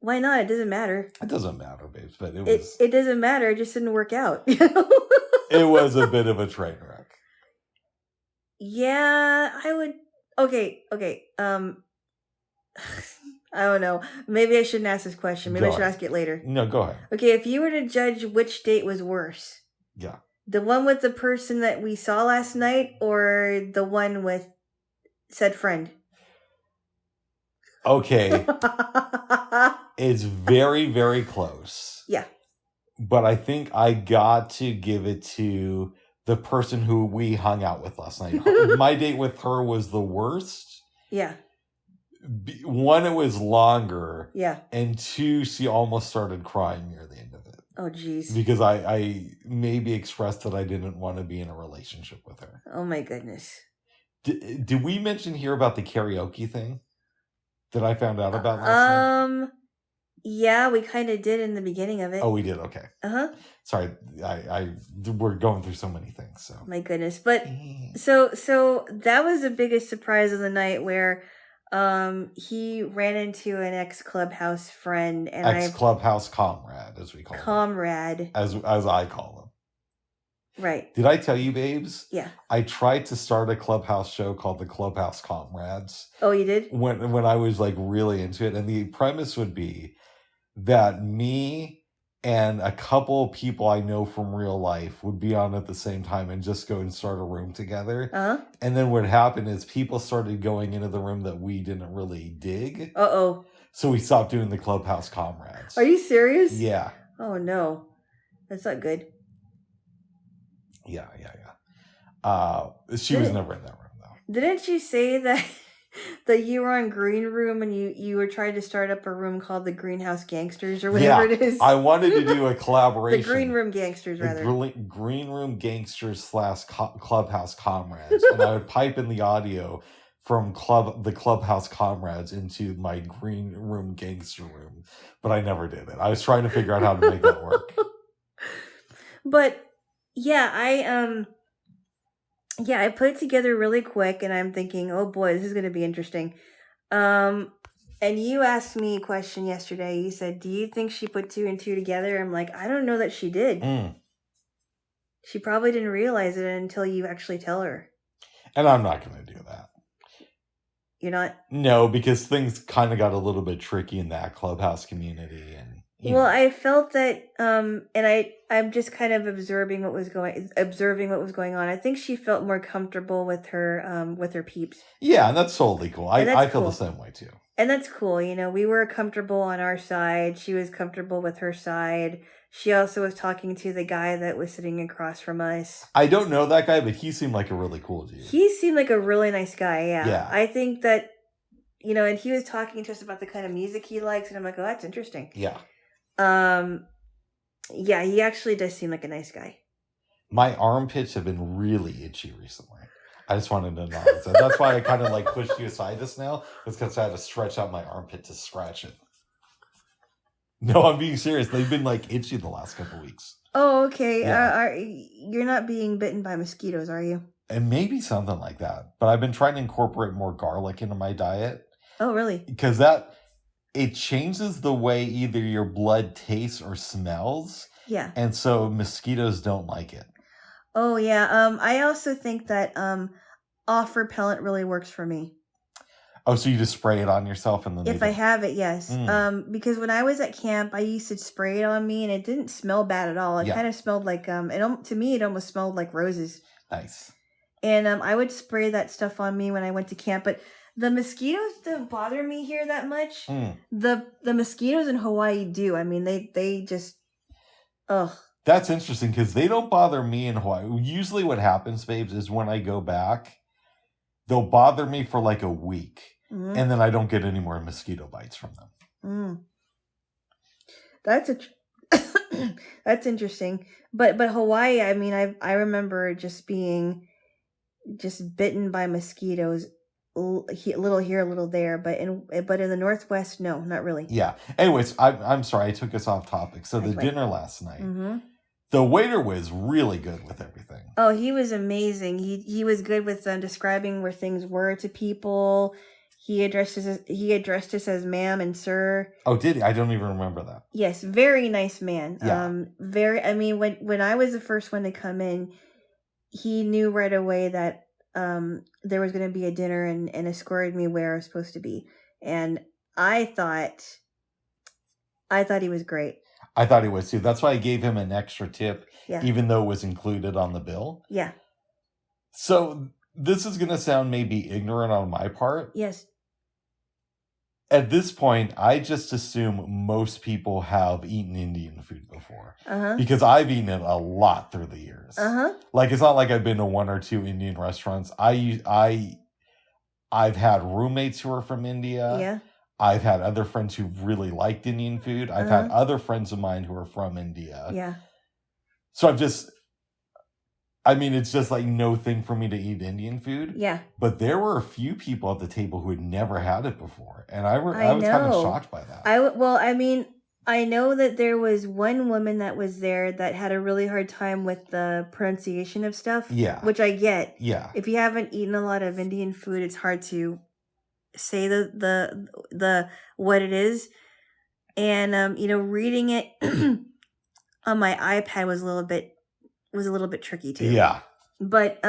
Why not? It doesn't matter. It doesn't matter, babes, but it was... It doesn't matter. It just didn't work out. It was a bit of a train wreck. Yeah, I would... Okay. I don't know. Maybe I shouldn't ask this question. Maybe I should ask it later. No, go ahead. Okay, if you were to judge which date was worse. Yeah. The one with the person that we saw last night or the one with said friend. Okay. It's very, very close. Yeah. But I think I got to give it to the person who we hung out with last night. My date with her was the worst. Yeah. One, it was longer. Yeah. And two, she almost started crying near the end of it. Oh, jeez. Because I maybe expressed that I didn't want to be in a relationship with her. Oh, my goodness. Did we mention here about the karaoke thing that I found out about last night? Yeah, we kind of did in the beginning of it. Oh, we did? Okay. Uh-huh. Sorry, we're going through so many things, so. My goodness. But, so that was the biggest surprise of the night where he ran into an ex-clubhouse friend. And ex-clubhouse comrade, as we call him. Comrade. As I call him. Right. Did I tell you, babes? Yeah. I tried to start a clubhouse show called the Clubhouse Comrades. Oh, you did? When I was like really into it. And the premise would be that me and a couple people I know from real life would be on at the same time and just go and start a room together. Uh-huh. And then what happened is people started going into the room that we didn't really dig. Uh-oh. So we stopped doing the Clubhouse Comrades. Are you serious? Yeah. Oh, no. That's not good. Yeah. She was never in that room, though. Didn't you say that you were on Green Room and you were trying to start up a room called the Greenhouse Gangsters or whatever it is? I wanted to do a collaboration. The Green Room Gangsters, rather. Green Room Gangsters / Clubhouse Comrades. And I would pipe in the audio from the Clubhouse Comrades into my Green Room Gangster room. But I never did it. I was trying to figure out how to make that work. But, yeah, I put it together really quick, and I'm thinking, oh boy, this is going to be interesting. And you asked me a question yesterday. You said, do you think she put 2 and 2 together? I'm like, I don't know that she did. She probably didn't realize it until you actually tell her. And I'm not going to do that. You're not? No, because things kind of got a little bit tricky in that clubhouse community. And well, I felt that, and I'm just kind of observing what was going on. I think she felt more comfortable with her peeps. Yeah, and that's totally cool. I feel the same way too. And that's cool. You know, we were comfortable on our side. She was comfortable with her side. She also was talking to the guy that was sitting across from us. I don't know that guy, but he seemed like a really cool dude. He seemed like a really nice guy. Yeah. I think that, you know, and he was talking to us about the kind of music he likes, and I'm like, oh, that's interesting. Yeah. Yeah, he actually does seem like a nice guy. My armpits have been really itchy recently. I just wanted to know. So that's why I kind of like pushed you aside just now. It's because I had to stretch out my armpit to scratch it. No, I'm being serious. They've been like itchy the last couple weeks. Oh, okay. Yeah. You're not being bitten by mosquitoes, are you? And maybe something like that. But I've been trying to incorporate more garlic into my diet. Oh, really? Because it changes the way either your blood tastes or smells. Yeah. And so mosquitoes don't like it. Oh, yeah. I also think that off repellent really works for me. Oh, so you just spray it on yourself and then if I have it, yes. Because when I was at camp, I used to spray it on me and it didn't smell bad at all. It kind of smelled like to me it almost smelled like roses. Nice. And I would spray that stuff on me when I went to camp, but the mosquitoes don't bother me here that much. The mosquitoes in Hawaii do. I mean, they just ugh. That's interesting because they don't bother me in Hawaii. Usually what happens, babes, is when I go back, they'll bother me for like a week. Mm-hmm. And then I don't get any more mosquito bites from them. That's interesting. But Hawaii, I mean, I remember just being bitten by mosquitoes, a little here, a little there. But in the Northwest, no, not really. Yeah. Anyways, I'm sorry, I took us off topic. So the dinner last night. Mm-hmm. The waiter was really good with everything. Oh, he was amazing. He was good with describing where things were to people. He addressed us as ma'am and sir. Oh, did he? I don't even remember that. Yes, very nice man. Yeah. I mean, when I was the first one to come in, he knew right away that there was going to be a dinner and escorted me where I was supposed to be. And I thought he was great. I thought he was too. That's why I gave him an extra tip, even though it was included on the bill. Yeah. So This is going to sound maybe ignorant on my part. Yes. At this point, I just assume most people have eaten Indian food before. Because I've eaten it a lot through the years. Like, it's not like I've been to 1 or 2 Indian restaurants. I've had roommates who are from India. Yeah. I've had other friends who really liked Indian food. I've had other friends of mine who are from India. Yeah. So it's just like no thing for me to eat Indian food. Yeah. But there were a few people at the table who had never had it before. And I was kind of shocked by that. I know that there was one woman that was there that had a really hard time with the pronunciation of stuff. Yeah. Which I get. Yeah. If you haven't eaten a lot of Indian food, it's hard to say the what it is. And reading it on my iPad was a little bit tricky too. Yeah. But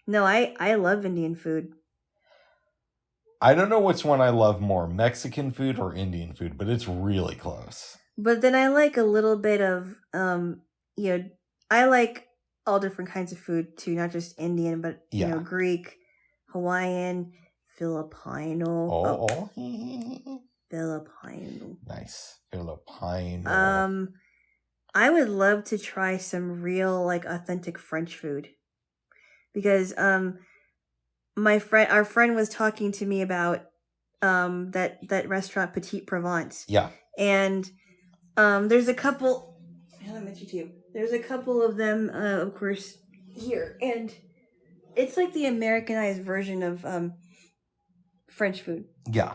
no, I love Indian food. I don't know which one I love more, Mexican food or Indian food, but it's really close. But then I like a little bit of I like all different kinds of food too, not just Indian, but Greek, Hawaiian, Filipino. Filipino. Nice. Filipino. I would love to try some real, like, authentic French food. Because our friend was talking to me about that restaurant Petite Provence. Yeah. And there's a couple, I mentioned to you, there's a couple of them, of course, here. And it's like the Americanized version of French food. Yeah.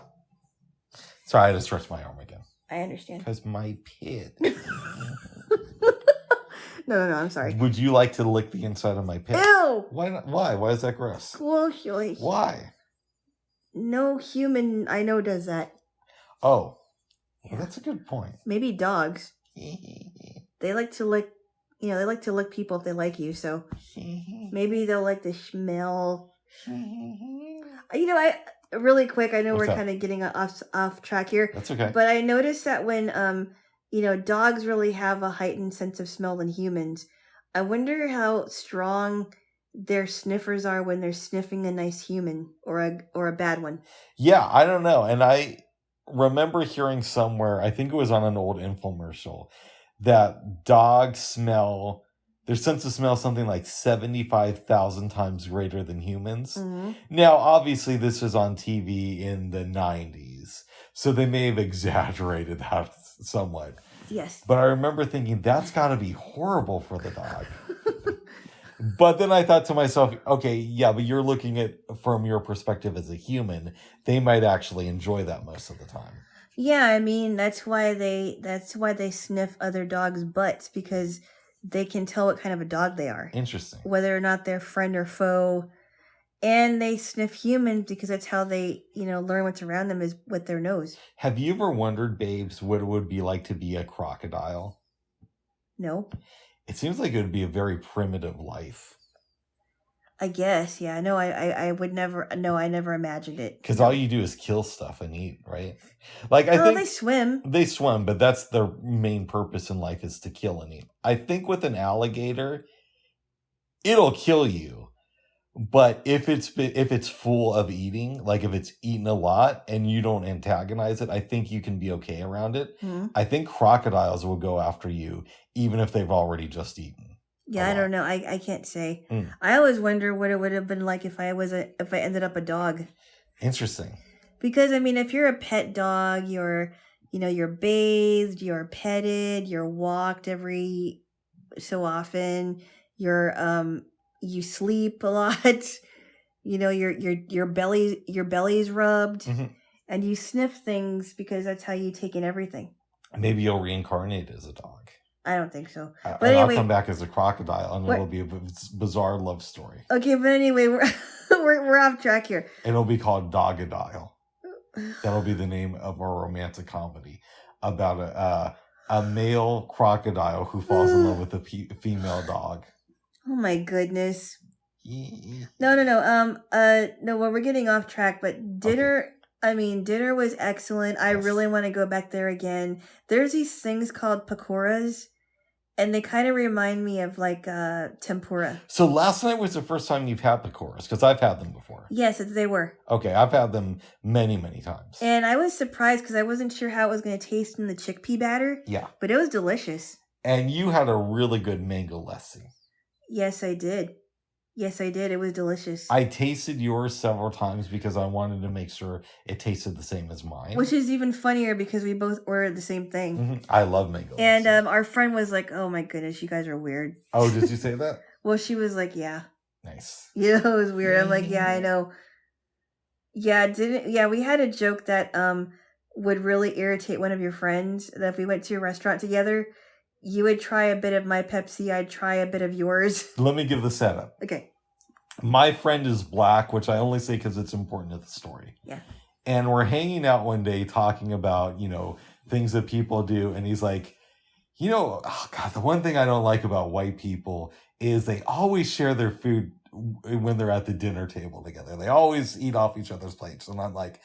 Sorry, I had to stretch my arm again. I understand. Because my pit. No, I'm sorry. Would you like to lick the inside of my pit? Ew! Why not? Why? Why is that gross? Why? No human I know does that. Oh. Well, that's a good point. Maybe dogs. They like to lick, they like to lick people if they like you, so maybe they'll like the smell. Really quick, I know we're kind of getting off track here. That's okay. But I noticed that when dogs really have a heightened sense of smell than humans. I wonder how strong their sniffers are when they're sniffing a nice human or a bad one. Yeah, I don't know. And I remember hearing somewhere, I think it was on an old infomercial, that dogs smell, their sense of smell is something like 75,000 times greater than humans. Mm-hmm. Now, obviously, this was on TV in the 90s, so they may have exaggerated that somewhat. Yes. But I remember thinking, that's got to be horrible for the dog. But then I thought to myself, okay, yeah, but you're looking at from your perspective as a human. They might actually enjoy that most of the time. Yeah, that's why they sniff other dogs' butts, because they can tell what kind of a dog they are. Interesting. Whether or not they're friend or foe. And they sniff humans because that's how they, learn what's around them is with their nose. Have you ever wondered, babes, what it would be like to be a crocodile? No. It seems like it would be a very primitive life. I guess, yeah. No, I would never, no, I never imagined it. Because all you do is kill stuff and eat, right? Like, I think they swim. They swim, but that's their main purpose in life is to kill and eat. I think with an alligator, it'll kill you. But if it's full of eating, like if it's eaten a lot and you don't antagonize it, I think you can be okay around it. Mm-hmm. I think crocodiles will go after you even if they've already just eaten. Yeah, I don't know. I can't say. I always wonder what it would have been like if I ended up a dog. Interesting. Because if you're a pet dog, you're bathed, you're petted, you're walked every so often, you sleep a lot, your belly's rubbed, mm-hmm. and you sniff things because that's how you take in everything. Maybe you'll reincarnate as a dog. I don't think so. But anyway, I'll come back as a crocodile, and it'll be a bizarre love story. Okay, but anyway, we're off track here. It'll be called Dogadile. That'll be the name of our romantic comedy about a male crocodile who falls in love with a female dog. Oh my goodness. No. No, well, we're getting off track, but dinner, okay. Dinner was excellent. I really want to go back there again. There's these things called pakoras, And they kind of remind me of like tempura. So last night was the first time you've had pakoras, because I've had them before. Yes, they were. Okay, I've had them many, many times. And I was surprised because I wasn't sure how it was going to taste in the chickpea batter. Yeah. But it was delicious. And you had a really good mango lassi. Yes, I did. It was delicious. I tasted yours several times because I wanted to make sure it tasted the same as mine. Which is even funnier because we both ordered the same thing. Mm-hmm. I love mango. And our friend was like, "Oh my goodness, you guys are weird." Oh, did you say that? Well, she was like, "Yeah." Nice. It was weird. I'm like, "Yeah, I know." Yeah, we had a joke that would really irritate one of your friends, that if we went to a restaurant together, you would try a bit of my Pepsi, I'd try a bit of yours. Let me give the setup. Okay. My friend is black, which I only say because it's important to the story. Yeah. And we're hanging out one day talking about, things that people do. And he's like, oh God, the one thing I don't like about white people is they always share their food when they're at the dinner table together. They always eat off each other's plates. And I'm like,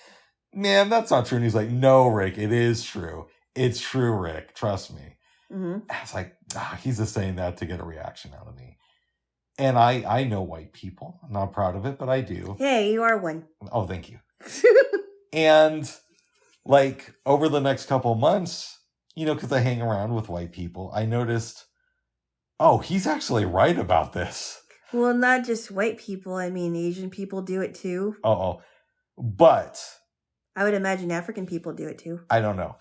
man, that's not true. And he's like, no, Rick, it is true. It's true, Rick. Trust me. Mm-hmm. I was like, he's just saying that to get a reaction out of me. And I know white people. I'm not proud of it, but I do. Hey, you are one. Oh, thank you. And like over the next couple months, because I hang around with white people, I noticed, oh, he's actually right about this. Well, not just white people. I mean, Asian people do it too. Oh, but I would imagine African people do it too. I don't know.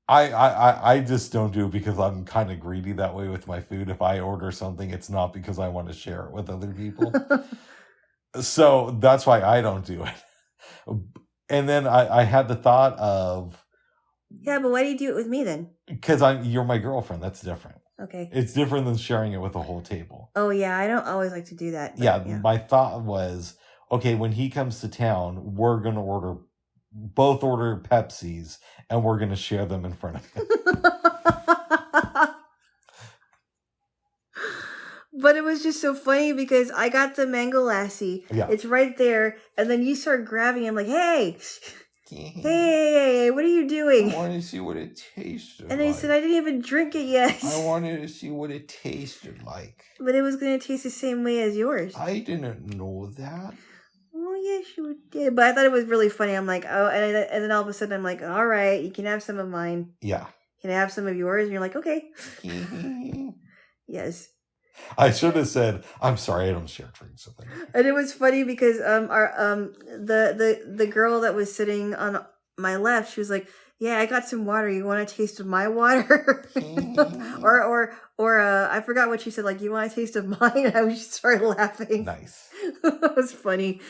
I just don't do it because I'm kind of greedy that way with my food. If I order something, it's not because I want to share it with other people. So that's why I don't do it. And then I had the thought of... Yeah, but why do you do it with me then? Because you're my girlfriend. That's different. Okay. It's different than sharing it with the whole table. Oh, yeah. I don't always like to do that. Yeah, my thought was, okay, when he comes to town, we're going to both order Pepsis, and we're going to share them in front of him. But it was just so funny because I got the mango lassi. Yeah. It's right there. And then you start grabbing him like, hey, what are you doing? I wanted to see what it tasted And he said, I didn't even drink it yet. I wanted to see what it tasted like. But it was going to taste the same way as yours. I didn't know that. Oh, yes, you did. But I thought it was really funny. I'm like, oh, and then all of a sudden I'm like, all right, you can have some of mine. Yeah. Can I have some of yours? And you're like, okay. Yes. I should have said, I'm sorry, I don't share drinks with anyone. And it was funny because the girl that was sitting on my left, she was like, yeah, I got some water. You want a taste of my water? or I forgot what she said, like, you want a taste of mine? And I just started laughing. Nice. It was funny.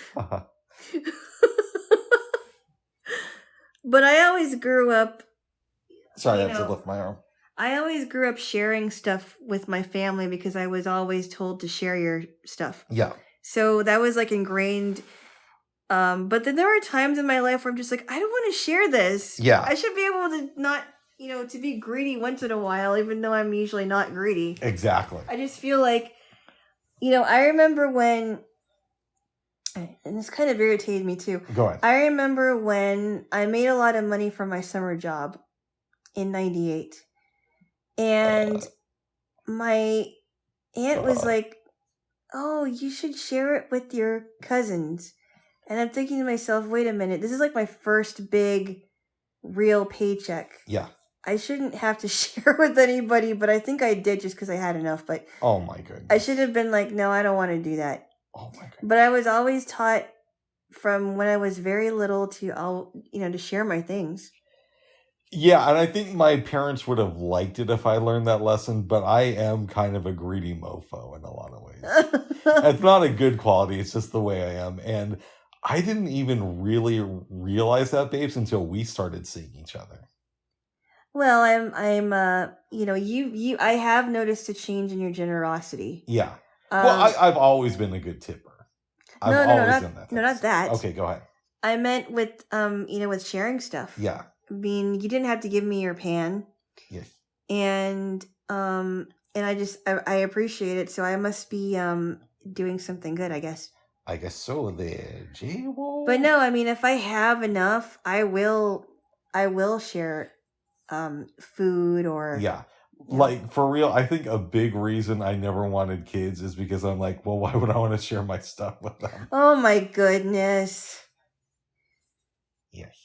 But I always grew up... Sorry, I have to lift my arm. I always grew up sharing stuff with my family because I was always told to share your stuff. Yeah. So that was like ingrained. But then there were times in my life where I'm just like, I don't want to share this. Yeah. I should be able to not, to be greedy once in a while, even though I'm usually not greedy. Exactly. I just feel like, I remember when, and this kind of irritated me too. Go ahead. I remember when I made a lot of money from my summer job in 98. And my aunt was like, oh, you should share it with your cousins. And I'm thinking to myself, wait a minute, this is like my first big real paycheck. Yeah. I shouldn't have to share with anybody, but I think I did just because I had enough. But oh my goodness. I should have been like, no, I don't want to do that. Oh my goodness. But I was always taught from when I was very little to share my things. Yeah, and I think my parents would have liked it if I learned that lesson, but I am kind of a greedy mofo in a lot of ways. It's not a good quality, it's just the way I am. And I didn't even really realize that, babes, until we started seeing each other. Well, I have noticed a change in your generosity. Yeah. Well, I've always been a good tipper. I've always done that. No, not that. Okay, go ahead. I meant with, with sharing stuff. Yeah. I mean, you didn't have to give me your pan. Yes. And I appreciate it. So I must be doing something good, I guess. I guess so. There, Jaylo. But no, I mean, if I have enough, I will share food or... Yeah. Like, for real, I think a big reason I never wanted kids is because I'm like, well, why would I want to share my stuff with them? Oh, my goodness. Yes.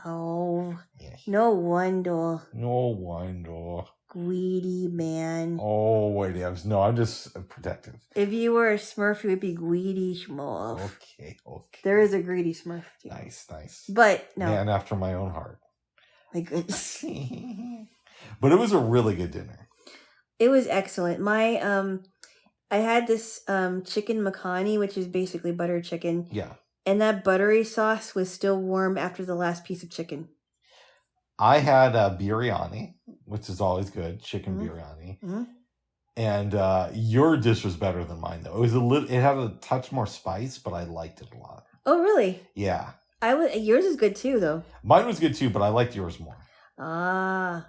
Oh. Yes. No wonder. No wonder. Greedy man. Oh, wait, I'm just protective. If you were a Smurf, you would be greedy Smurf. Okay. There is a greedy Smurf, too. Nice. But, no. Man after my own heart. My goodness. But it was a really good dinner. It was excellent. I had this chicken makhani, which is basically butter chicken. Yeah. And that buttery sauce was still warm after the last piece of chicken. I had biryani, which is always good, chicken biryani. Mm-hmm. And your dish was better than mine, though. It had a touch more spice, but I liked it a lot. Oh, really? Yeah. Yours is good too, though. Mine was good too, but I liked yours more. Ah.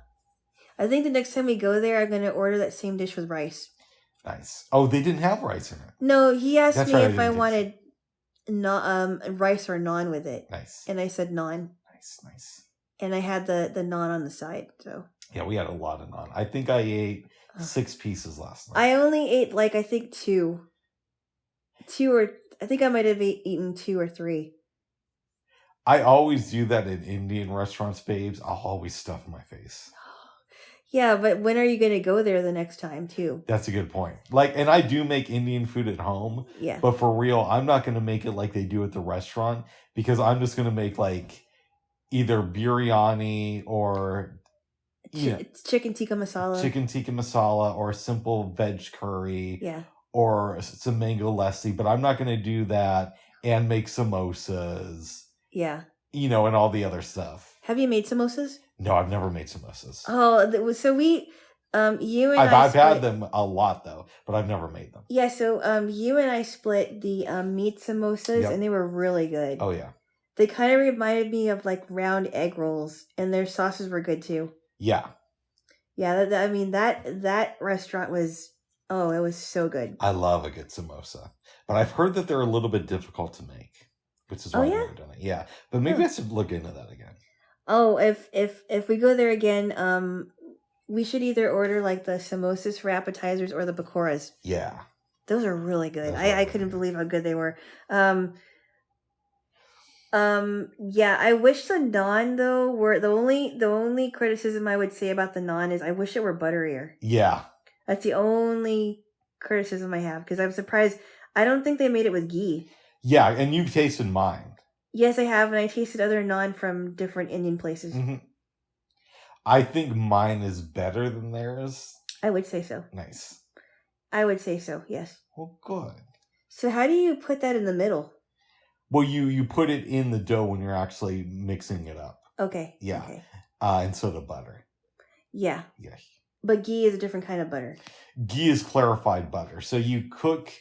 I think the next time we go there, I'm going to order that same dish with rice. Nice. Oh, they didn't have rice in it. No, he asked me if I wanted rice or naan with it. Nice. And I said naan. Nice. And I had the naan on the side, so. Yeah, we had a lot of naan. I think I ate 6 pieces last night. I only ate, I think 2. I think I might have eaten 2 or 3. I always do that in Indian restaurants, babes. I'll always stuff my face. Yeah, but when are you going to go there the next time, too? That's a good point. And I do make Indian food at home. Yeah. But for real, I'm not going to make it like they do at the restaurant, because I'm just going to make, either biryani or... chicken tikka masala or a simple veg curry. Yeah. Or some mango lassi. But I'm not going to do that and make samosas. Yeah. And all the other stuff. Have you made samosas? No, I've never made samosas. Oh, so we, you and I've had them a lot though, but I've never made them. Yeah, so you and I split the meat samosas, and they were really good. Oh yeah. They kind of reminded me of round egg rolls, and their sauces were good too. Yeah. Yeah, that restaurant was, it was so good. I love a good samosa, but I've heard that they're a little bit difficult to make, which is why I've never done it. Yeah, but maybe I should look into that again. Oh, if we go there again, we should either order the samosas for appetizers or the pakoras. Yeah. Those are really good. I couldn't believe how good they were. Yeah, I wish the naan though were the only criticism I would say about the naan is I wish it were butterier. Yeah. That's the only criticism I have, because I'm surprised. I don't think they made it with ghee. Yeah, and you've tasted mine. Yes, I have, and I tasted other naan from different Indian places. Mm-hmm. I think mine is better than theirs. I would say so. Nice. I would say so, yes. Well, good. So how do you put that in the middle? Well, you put it in the dough when you're actually mixing it up. Okay. Yeah. Okay. Instead of butter. Yeah. Yes. But ghee is a different kind of butter. Ghee is clarified butter. So you cook...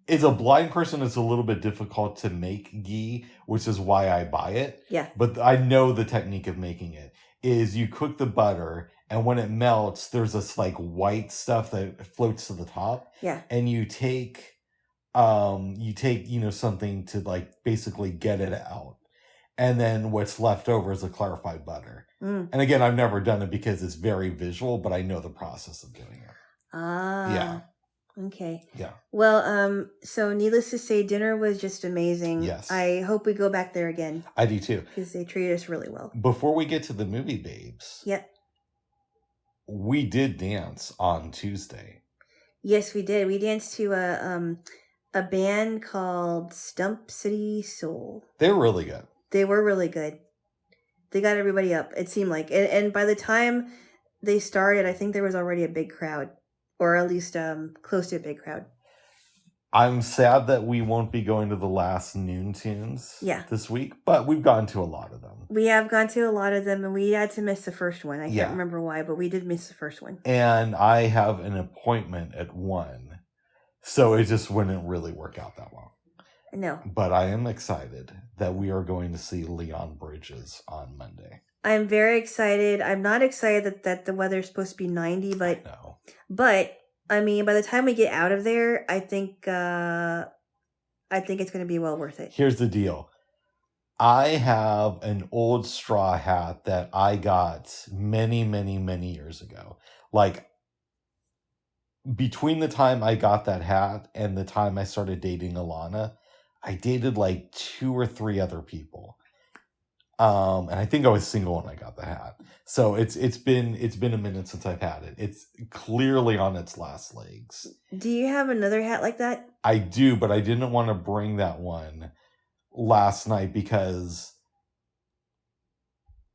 As a blind person, it's a little bit difficult to make ghee, which is why I buy it. Yeah. But I know the technique of making it is you cook the butter, and when it melts, there's this white stuff that floats to the top. Yeah. And you take something to basically get it out. And then what's left over is a clarified butter. Mm. And again, I've never done it because it's very visual, but I know the process of doing it. Ah. Yeah. Okay. Yeah. Well, so needless to say, dinner was just amazing. Yes. I hope we go back there again. I do too. Because they treated us really well. Before we get to the movie, babes. Yep. We did dance on Tuesday. Yes, we did. We danced to a band called Stump City Soul. They were really good. They were really good. They got everybody up, it seemed like. And by the time they started, I think there was already a big crowd. Or at least close to a big crowd. I'm sad that we won't be going to the last Noon Tunes this week, but we've gone to a lot of them. We have gone to a lot of them, and we had to miss the first one. I can't remember why, but we did miss the first one. And I have an appointment at 1, so it just wouldn't really work out that well. No. But I am excited that we are going to see Leon Bridges on Monday. I'm very excited. I'm not excited that the weather's supposed to be 90, but... No. But, I mean, by the time we get out of there, I think it's going to be well worth it. Here's the deal. I have an old straw hat that I got many, many, many years ago. Like, between the time I got that hat and the time I started dating Alana, I dated like 2 or 3 other people. And I think I was single when I got the hat. So it's been a minute since I've had it. It's clearly on its last legs. Do you have another hat like that? I do, but I didn't want to bring that one last night because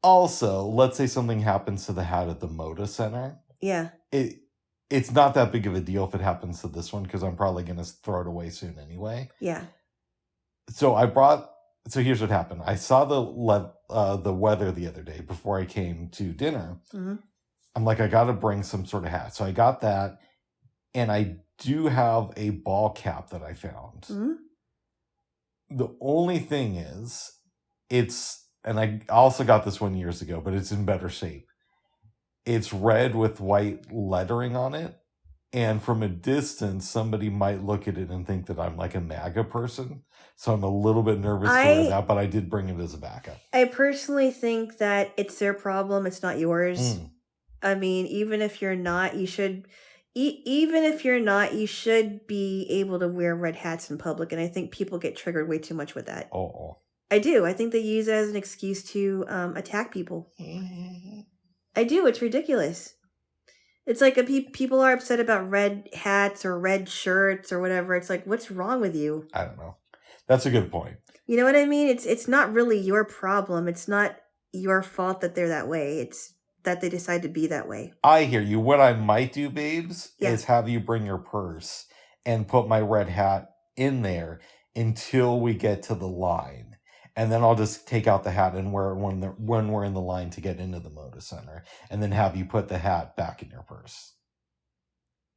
also, let's say something happens to the hat at the Moda Center. Yeah. It's not that big of a deal if it happens to this one because I'm probably going to throw it away soon anyway. Yeah. So here's what happened. I saw the weather the other day before I came to dinner. Mm-hmm. I'm like, I got to bring some sort of hat. So I got that, and I do have a ball cap that I found. Mm-hmm. The only thing is, and I also got this one years ago, but it's in better shape. It's red with white lettering on it. And from a distance, somebody might look at it and think that I'm like a MAGA person. So I'm a little bit nervous to wear that, but I did bring it as a backup. I personally think that it's their problem. It's not yours. I mean, even if you're not, you should be able to wear red hats in public. And I think people get triggered way too much with that. Oh. I do. I think they use it as an excuse to attack people. I do. It's ridiculous. It's like people are upset about red hats or red shirts or whatever. It's like, what's wrong with you? I don't know. That's a good point. You know what I mean? It's not really your problem. It's not your fault that they're that way. It's that they decide to be that way. I hear you. What I might do, babes, is have you bring your purse and put my red hat in there until we get to the line. And then I'll just take out the hat and wear it when we're in the line to get into the Moda Center. And then have you put the hat back in your purse.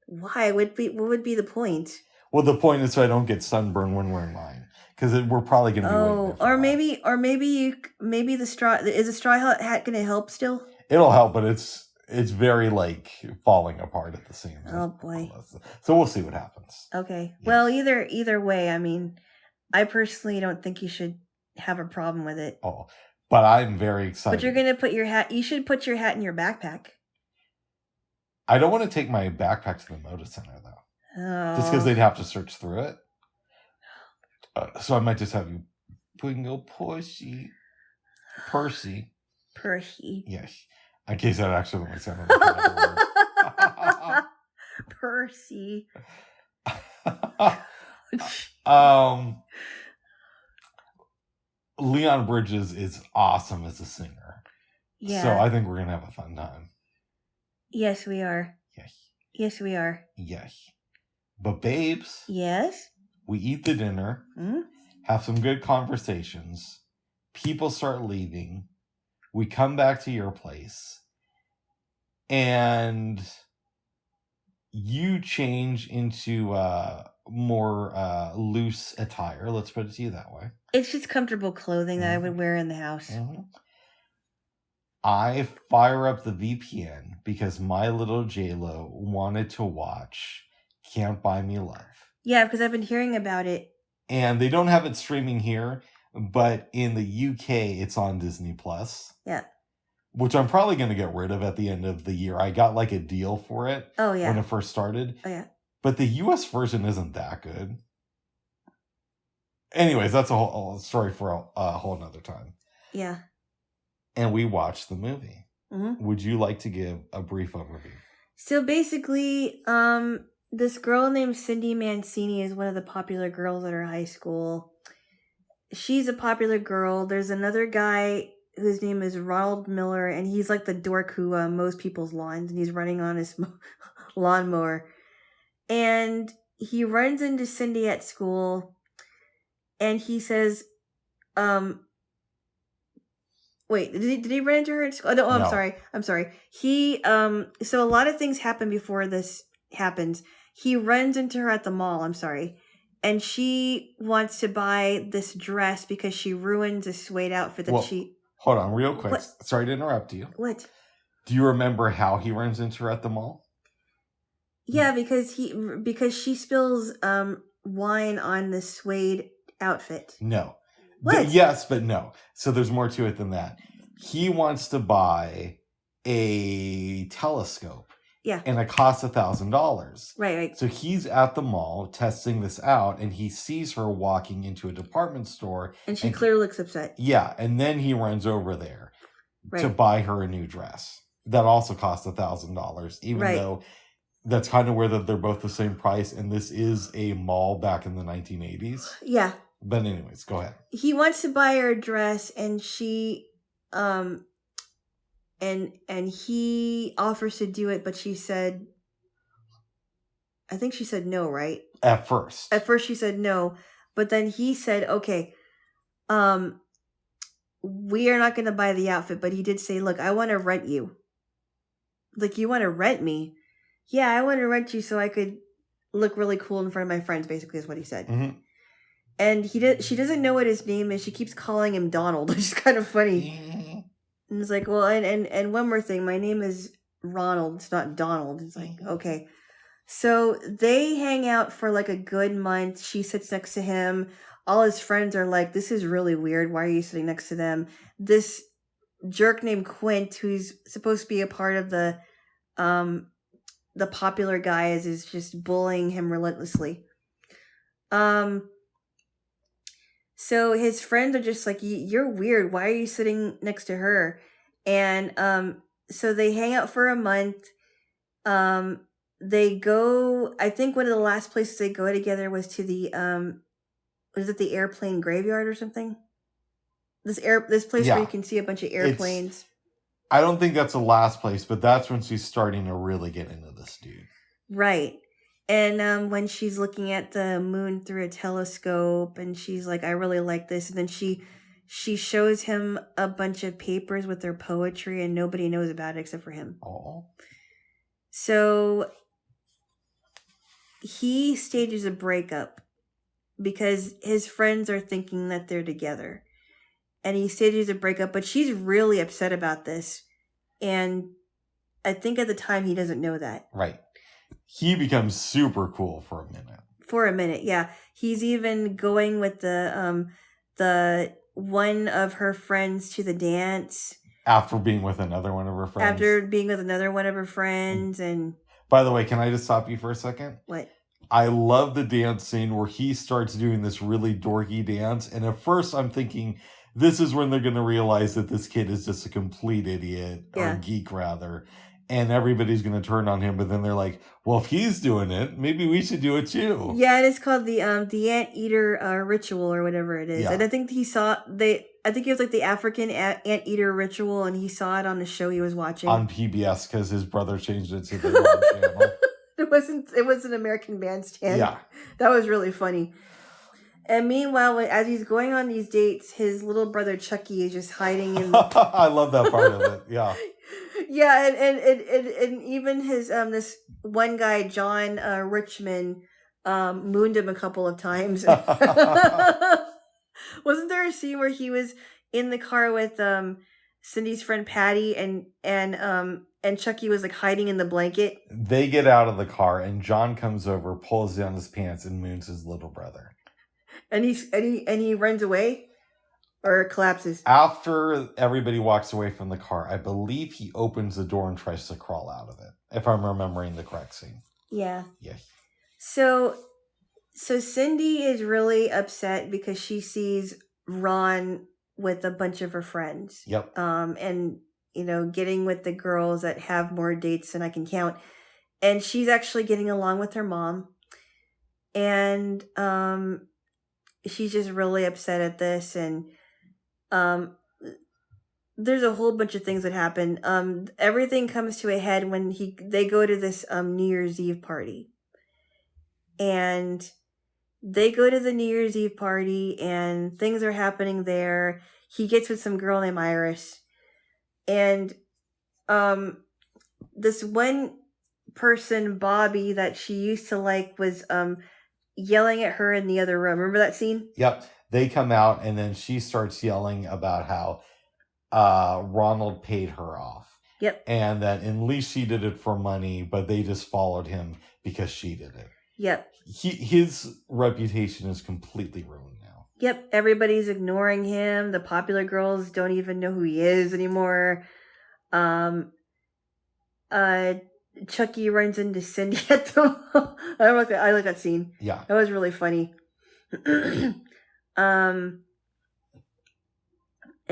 Why? What would be the point? Well, the point is so I don't get sunburned when we're in line. Because we're probably going to be waiting there or maybe the straw... Is a straw hat going to help still? It'll help, but it's very, like, falling apart at the seams. Oh, boy. So we'll see what happens. Okay. Yes. Well, either way, I mean, I personally don't think you should have a problem with it. Oh, but I'm very excited. But you're going to put your hat... You should put your hat in your backpack. I don't want to take my backpack to the Moda Center, though. Oh. Just because they'd have to search through it. So I might just have you bring your Percy. Yes. In case that accidentally sounded like another word. Percy. Leon Bridges is awesome as a singer. Yeah. So I think we're going to have a fun time. Yes, we are. Yes. Yes, we are. Yes. But babes. Yes? We eat the dinner. Mm-hmm. Have some good conversations. People start leaving. We come back to your place. And you change into more loose attire. Let's put it to you that way. It's just comfortable clothing that I would wear in the house. Mm-hmm. I fire up the VPN because my little Jaylo wanted to watch Can't Buy Me Love. Yeah, because I've been hearing about it. And they don't have it streaming here, but in the UK, it's on Disney+. Yeah. Which I'm probably going to get rid of at the end of the year. I got like a deal for it. Oh, yeah. When it first started. Oh, yeah. But the US version isn't that good. Anyways, that's a whole story for a whole nother time. Yeah. And we watched the movie. Mm-hmm. Would you like to give a brief overview? So basically, this girl named Cindy Mancini is one of the popular girls at her high school. She's a popular girl. There's another guy whose name is Ronald Miller, and he's like the dork who mows people's lawns, and he's running on his lawnmower. And he runs into Cindy at school, and he says, wait, did he run into her at school? Oh, no, I'm sorry. He, so a lot of things happen before this happens. He runs into her at the mall, and she wants to buy this dress because she ruins a suede outfit that she... Hold on, real quick. What? Sorry to interrupt you. What? Do you remember how he runs into her at the mall? Yeah, because she spills wine on the suede outfit. No. What? Yes, but no. So there's more to it than that. He wants to buy a telescope. Yeah. And it costs $1,000. Right. So he's at the mall testing this out, and he sees her walking into a department store. And she clearly looks upset. Yeah, and then he runs over there to buy her a new dress. That also costs $1,000, even though that's kind of where they're both the same price, and this is a mall back in the 1980s. Yeah. But anyways, go ahead. He wants to buy her a dress, and she... And he offers to do it, but she said, I think she said no, right? At first she said no, but then he said, okay, we are not going to buy the outfit, but he did say, look, I want to rent you. Like, you want to rent me? Yeah, I want to rent you so I could look really cool in front of my friends, basically is what he said. Mm-hmm. And she doesn't know what his name is. She keeps calling him Donald, which is kind of funny. And it's like, well, and one more thing. My name is Ronald. It's not Donald. It's like, okay. So they hang out for like a good month. She sits next to him. All his friends are like, this is really weird. Why are you sitting next to them? This jerk named Quint, who's supposed to be a part of the popular guys, is just bullying him relentlessly. So his friends are just like, you're weird. Why are you sitting next to her? And so they hang out for a month. They go, I think one of the last places they go together was to the, was it the airplane graveyard or something? This place where you can see a bunch of airplanes. I don't think that's the last place, but that's when she's starting to really get into this dude. Right. And when she's looking at the moon through a telescope, and she's like, I really like this. And then she shows him a bunch of papers with their poetry, and nobody knows about it except for him. Oh. So he stages a breakup because his friends are thinking that they're together. And he stages a breakup, but she's really upset about this. And I think at the time he doesn't know that. Right. He becomes super cool for a minute. For a minute, yeah. He's even going with the one of her friends to the dance. After being with another one of her friends. And by the way, can I just stop you for a second? What? I love the dance scene where he starts doing this really dorky dance. And at first I'm thinking, this is when they're going to realize that this kid is just a complete idiot, or geek rather. And everybody's going to turn on him, but then they're like, well, if he's doing it, maybe we should do it too. Yeah, and it's called the anteater ritual or whatever it is. Yeah. And I think I think it was like the African anteater ritual, and he saw it on the show he was watching. On PBS, because his brother changed it to the wrong channel. It was an American Bandstand. Yeah. That was really funny. And meanwhile, as he's going on these dates, his little brother Chucky is just hiding in I love that part of it, yeah. Yeah, and even his this one guy, John Richmond, mooned him a couple of times. Wasn't there a scene where he was in the car with Cindy's friend Patty, and Chucky was like hiding in the blanket? They get out of the car, and John comes over, pulls down his pants, and moons his little brother. And he runs away. Or collapses. After everybody walks away from the car, I believe he opens the door and tries to crawl out of it. If I'm remembering the correct scene. Yeah. Yes. So Cindy is really upset because she sees Ron with a bunch of her friends. Yep. And getting with the girls that have more dates than I can count. And she's actually getting along with her mom. And she's just really upset at this, and there's a whole bunch of things that happen. Everything comes to a head when they go to this New Year's Eve party. And they go to the New Year's Eve party, and things are happening there. He gets with some girl named Iris. And this one person, Bobby, that she used to like, was yelling at her in the other room. Remember that scene? Yep. They come out, and then she starts yelling about how Ronald paid her off. Yep. And that at least she did it for money, but they just followed him because she did it. Yep. His reputation is completely ruined now. Yep, everybody's ignoring him. The popular girls don't even know who he is anymore. Chucky runs into Cindy at the I like that scene. Yeah. That was really funny. And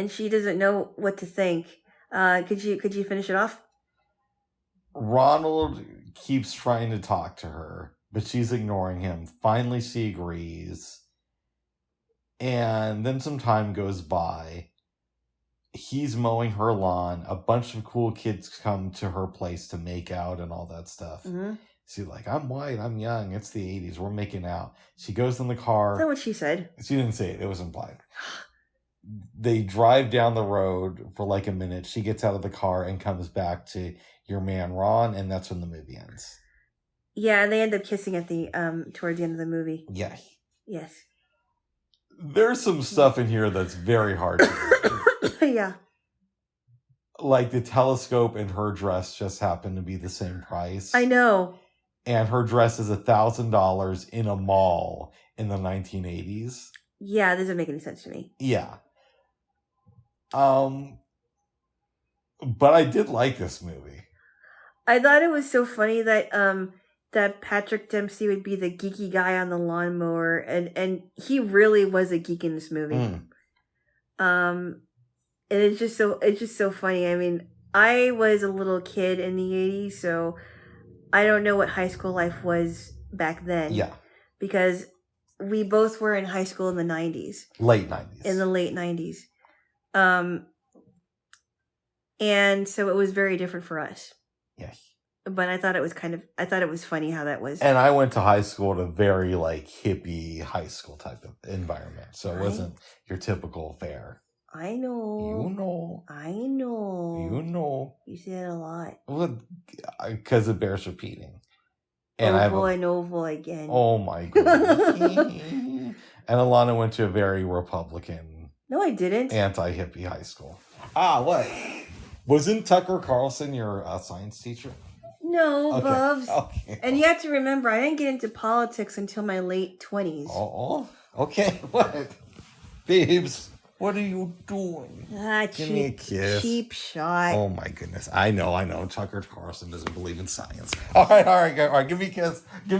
she doesn't know what to think. Could you finish it off? Ronald keeps trying to talk to her, but she's ignoring him. Finally, she agrees. And then some time goes by. He's mowing her lawn. A bunch of cool kids come to her place to make out and all that stuff. Mm-hmm. She's like, I'm white, I'm young, it's the 80s, we're making out. She goes in the car. Is that what she said? She didn't say it, it was implied. They drive down the road for like a minute. She gets out of the car and comes back to your man Ron, and that's when the movie ends. Yeah, and they end up kissing at the toward the end of the movie. Yeah. Yes. There's some stuff in here that's very hard to do. Yeah. Like the telescope and her dress just happen to be the same price. I know. And her dress is $1,000 in a mall in the 1980s. Yeah, that doesn't make any sense to me. Yeah. But I did like this movie. I thought it was so funny that that Patrick Dempsey would be the geeky guy on the lawnmower, and he really was a geek in this movie. And it's just so funny. I mean, I was a little kid in the 80s, so I don't know what high school life was back then. Yeah. Because we both were in high school in the 90s. Late 90s. In the late 90s. And so it was very different for us. Yes. But I thought it was funny how that was. And I went to high school at a very like hippie high school type of environment. So it wasn't your typical fare. I know. You know. I know. You know. You say it a lot. Well, because it bears repeating. And oval again. Oh my goodness. And Alana went to a very Republican. No, I didn't. Anti-hippie high school. What? Wasn't Tucker Carlson your science teacher? No, okay. Bubs. Okay. And you have to remember, I didn't get into politics until my late 20s. Oh, okay. What? Babes, what are you doing? Give me a kiss. Cheap shot. Oh my goodness. I know. Tucker Carlson doesn't believe in science. All right. Give me a kiss. No.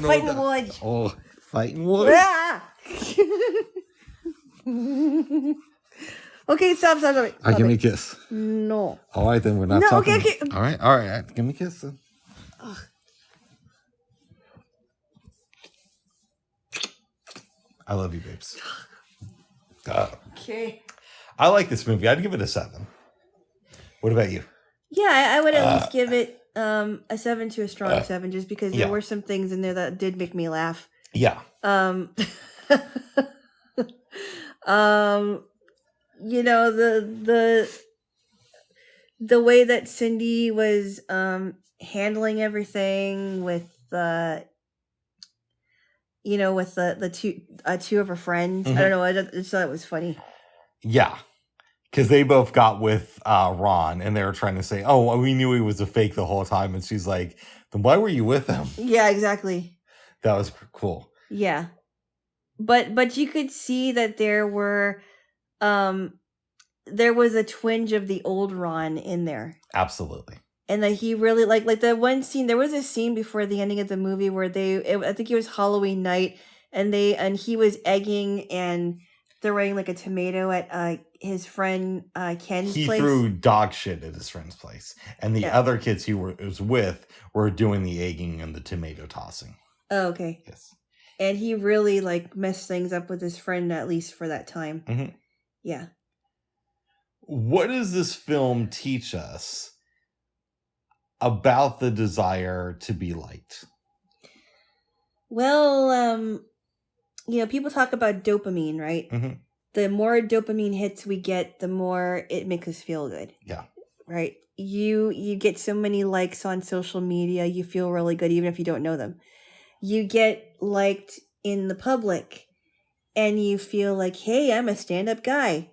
Fighting wood. Oh, fighting wood. Yeah. Okay, stop. Give me a kiss. No. All right, then we're not talking. Okay. All right. Give me a kiss then. Ugh. I love you, babes. Okay. I like this movie. I'd give it a 7. What about you? Yeah, I would at least give it a 7 to a strong 7, just because there were some things in there that did make me laugh. Yeah. You know, the way that Cindy was handling everything with the two of her friends. Mm-hmm. I don't know. I just thought it was funny. Yeah, because they both got with Ron, and they were trying to say, "Oh, we knew he was a fake the whole time," and she's like, "Then why were you with him?" Yeah, exactly. That was cool. Yeah, but you could see that there was a twinge of the old Ron in there. Absolutely. And that he really like the one scene. There was a scene before the ending of the movie where I think it was Halloween night, and he was egging and throwing like a tomato at his friend Ken's place. He threw dog shit at his friend's place, and the other kids he was with were doing the egging and the tomato tossing. Oh, okay. Yes. And he really like messed things up with his friend, at least for that time. Mm-hmm. Yeah. What does this film teach us about the desire to be liked? Well, people talk about dopamine, right? Mm-hmm. The more dopamine hits we get, the more it makes us feel good. Yeah. Right? You get so many likes on social media, you feel really good even if you don't know them. You get liked in the public and you feel like, hey, I'm a stand-up guy.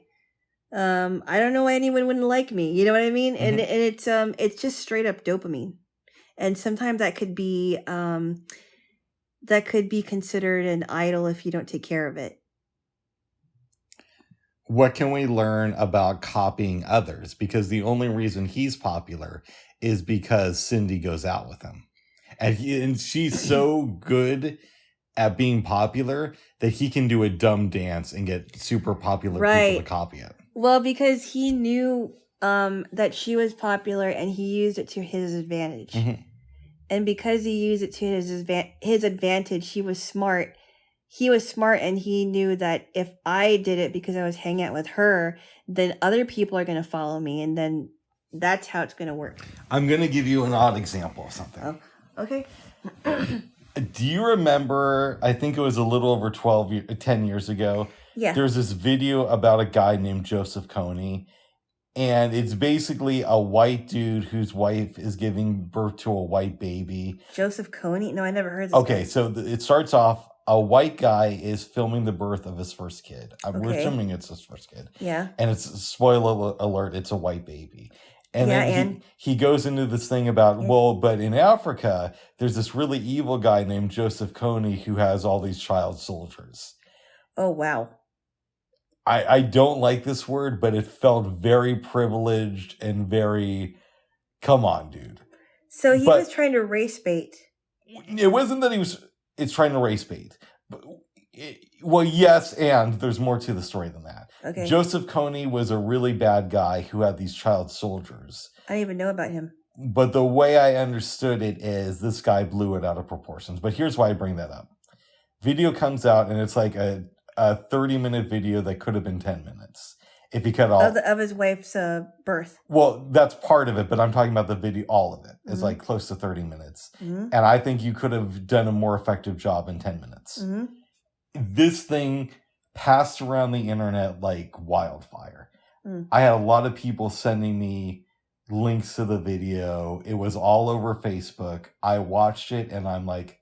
I don't know why anyone wouldn't like me. You know what I mean? Mm-hmm. And it's just straight up dopamine. And sometimes that could be that could be considered an idol if you don't take care of it. What can we learn about copying others? Because the only reason he's popular is because Cindy goes out with him. And she's so good at being popular that he can do a dumb dance and get super popular people to copy it. Well, because he knew that she was popular and he used it to his advantage. Mm-hmm. And because he used it to his advantage, he was smart. He was smart and he knew that if I did it because I was hanging out with her, then other people are going to follow me. And then that's how it's going to work. I'm going to give you an odd example of something. Oh, okay. Do you remember, I think it was a little over 10 years ago. Yeah. There's this video about a guy named Joseph Kony. And it's basically a white dude whose wife is giving birth to a white baby. Joseph Kony? No, I never heard this. Okay, so it starts off, a white guy is filming the birth of his first kid. We're assuming it's his first kid. Yeah. And it's, spoiler alert, it's a white baby. And then he goes into this thing about, but in Africa, there's this really evil guy named Joseph Kony who has all these child soldiers. Oh, wow. I don't like this word, but it felt very privileged and very, come on, dude. So he was trying to race bait. It wasn't that it's trying to race bait. Well, yes, and there's more to the story than that. Okay. Joseph Kony was a really bad guy who had these child soldiers. I didn't even know about him. But the way I understood it is this guy blew it out of proportions. But here's why I bring that up. Video comes out, and it's like a 30-minute video that could have been 10 minutes. If he cut all... Of his wife's birth. Well, that's part of it, but I'm talking about the video, all of it. It's like close to 30 minutes. Mm-hmm. And I think you could have done a more effective job in 10 minutes. Mm-hmm. This thing passed around the internet like wildfire. Mm. I had a lot of people sending me links to the video. It was all over Facebook. I watched it and I'm like,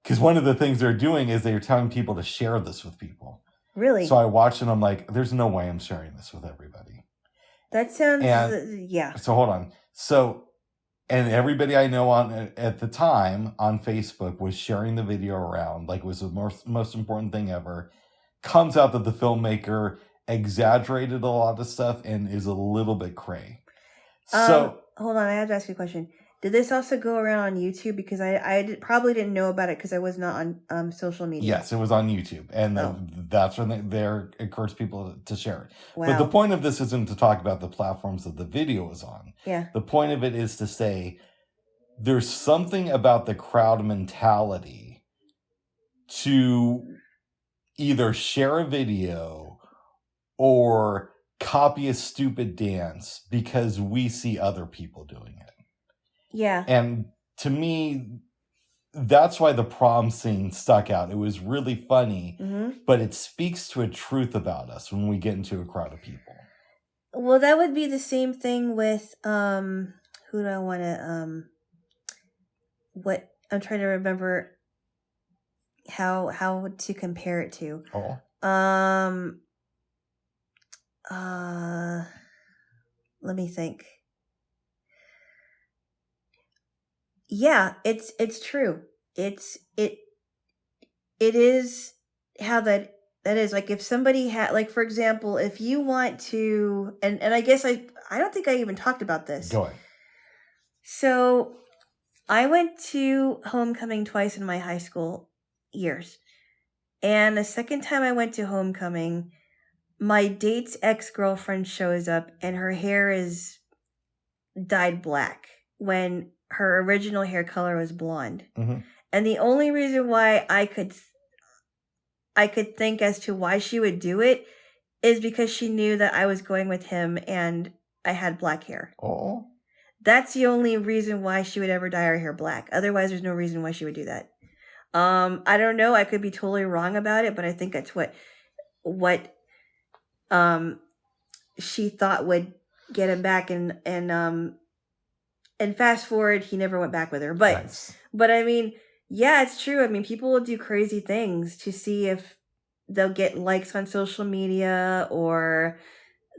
because one of the things they're doing is they're telling people to share this with people. Really? So I watched it and I'm like, there's no way I'm sharing this with everybody. That sounds, yeah. So hold on. So, and everybody I know at the time on Facebook was sharing the video around like it was the most important thing ever. Comes out that the filmmaker exaggerated a lot of stuff and is a little bit cray. So hold on, I have to ask you a question. Did this also go around on YouTube? Because I probably didn't know about it because I was not on social media. Yes, it was on YouTube. And that's when they encourage people to share it. Wow. But the point of this isn't to talk about the platforms that the video was on. Yeah. The point of it is to say there's something about the crowd mentality to either share a video or copy a stupid dance because we see other people doing it. Yeah. And to me, that's why the prom scene stuck out. It was really funny, but it speaks to a truth about us when we get into a crowd of people. Well, that would be the same thing with, who do I want to, what, I'm trying to remember how to compare it to. Let me think. Yeah, it's true. It is how that is. Like if somebody had, like for example, if you want to, and I guess I don't think I even talked about this. Go ahead. So I went to homecoming twice in my high school years. And the second time I went to homecoming, my date's ex-girlfriend shows up and her hair is dyed black when her original hair color was blonde. Mm-hmm. And the only reason why I could think as to why she would do it is because she knew that I was going with him and I had black hair. Oh. That's the only reason why she would ever dye her hair black. Otherwise, there's no reason why she would do that. I don't know. I could be totally wrong about it, but I think that's what she thought would get him back, and fast forward, he never went back with her. But nice. But I mean, yeah, it's true. I mean, people will do crazy things to see if they'll get likes on social media or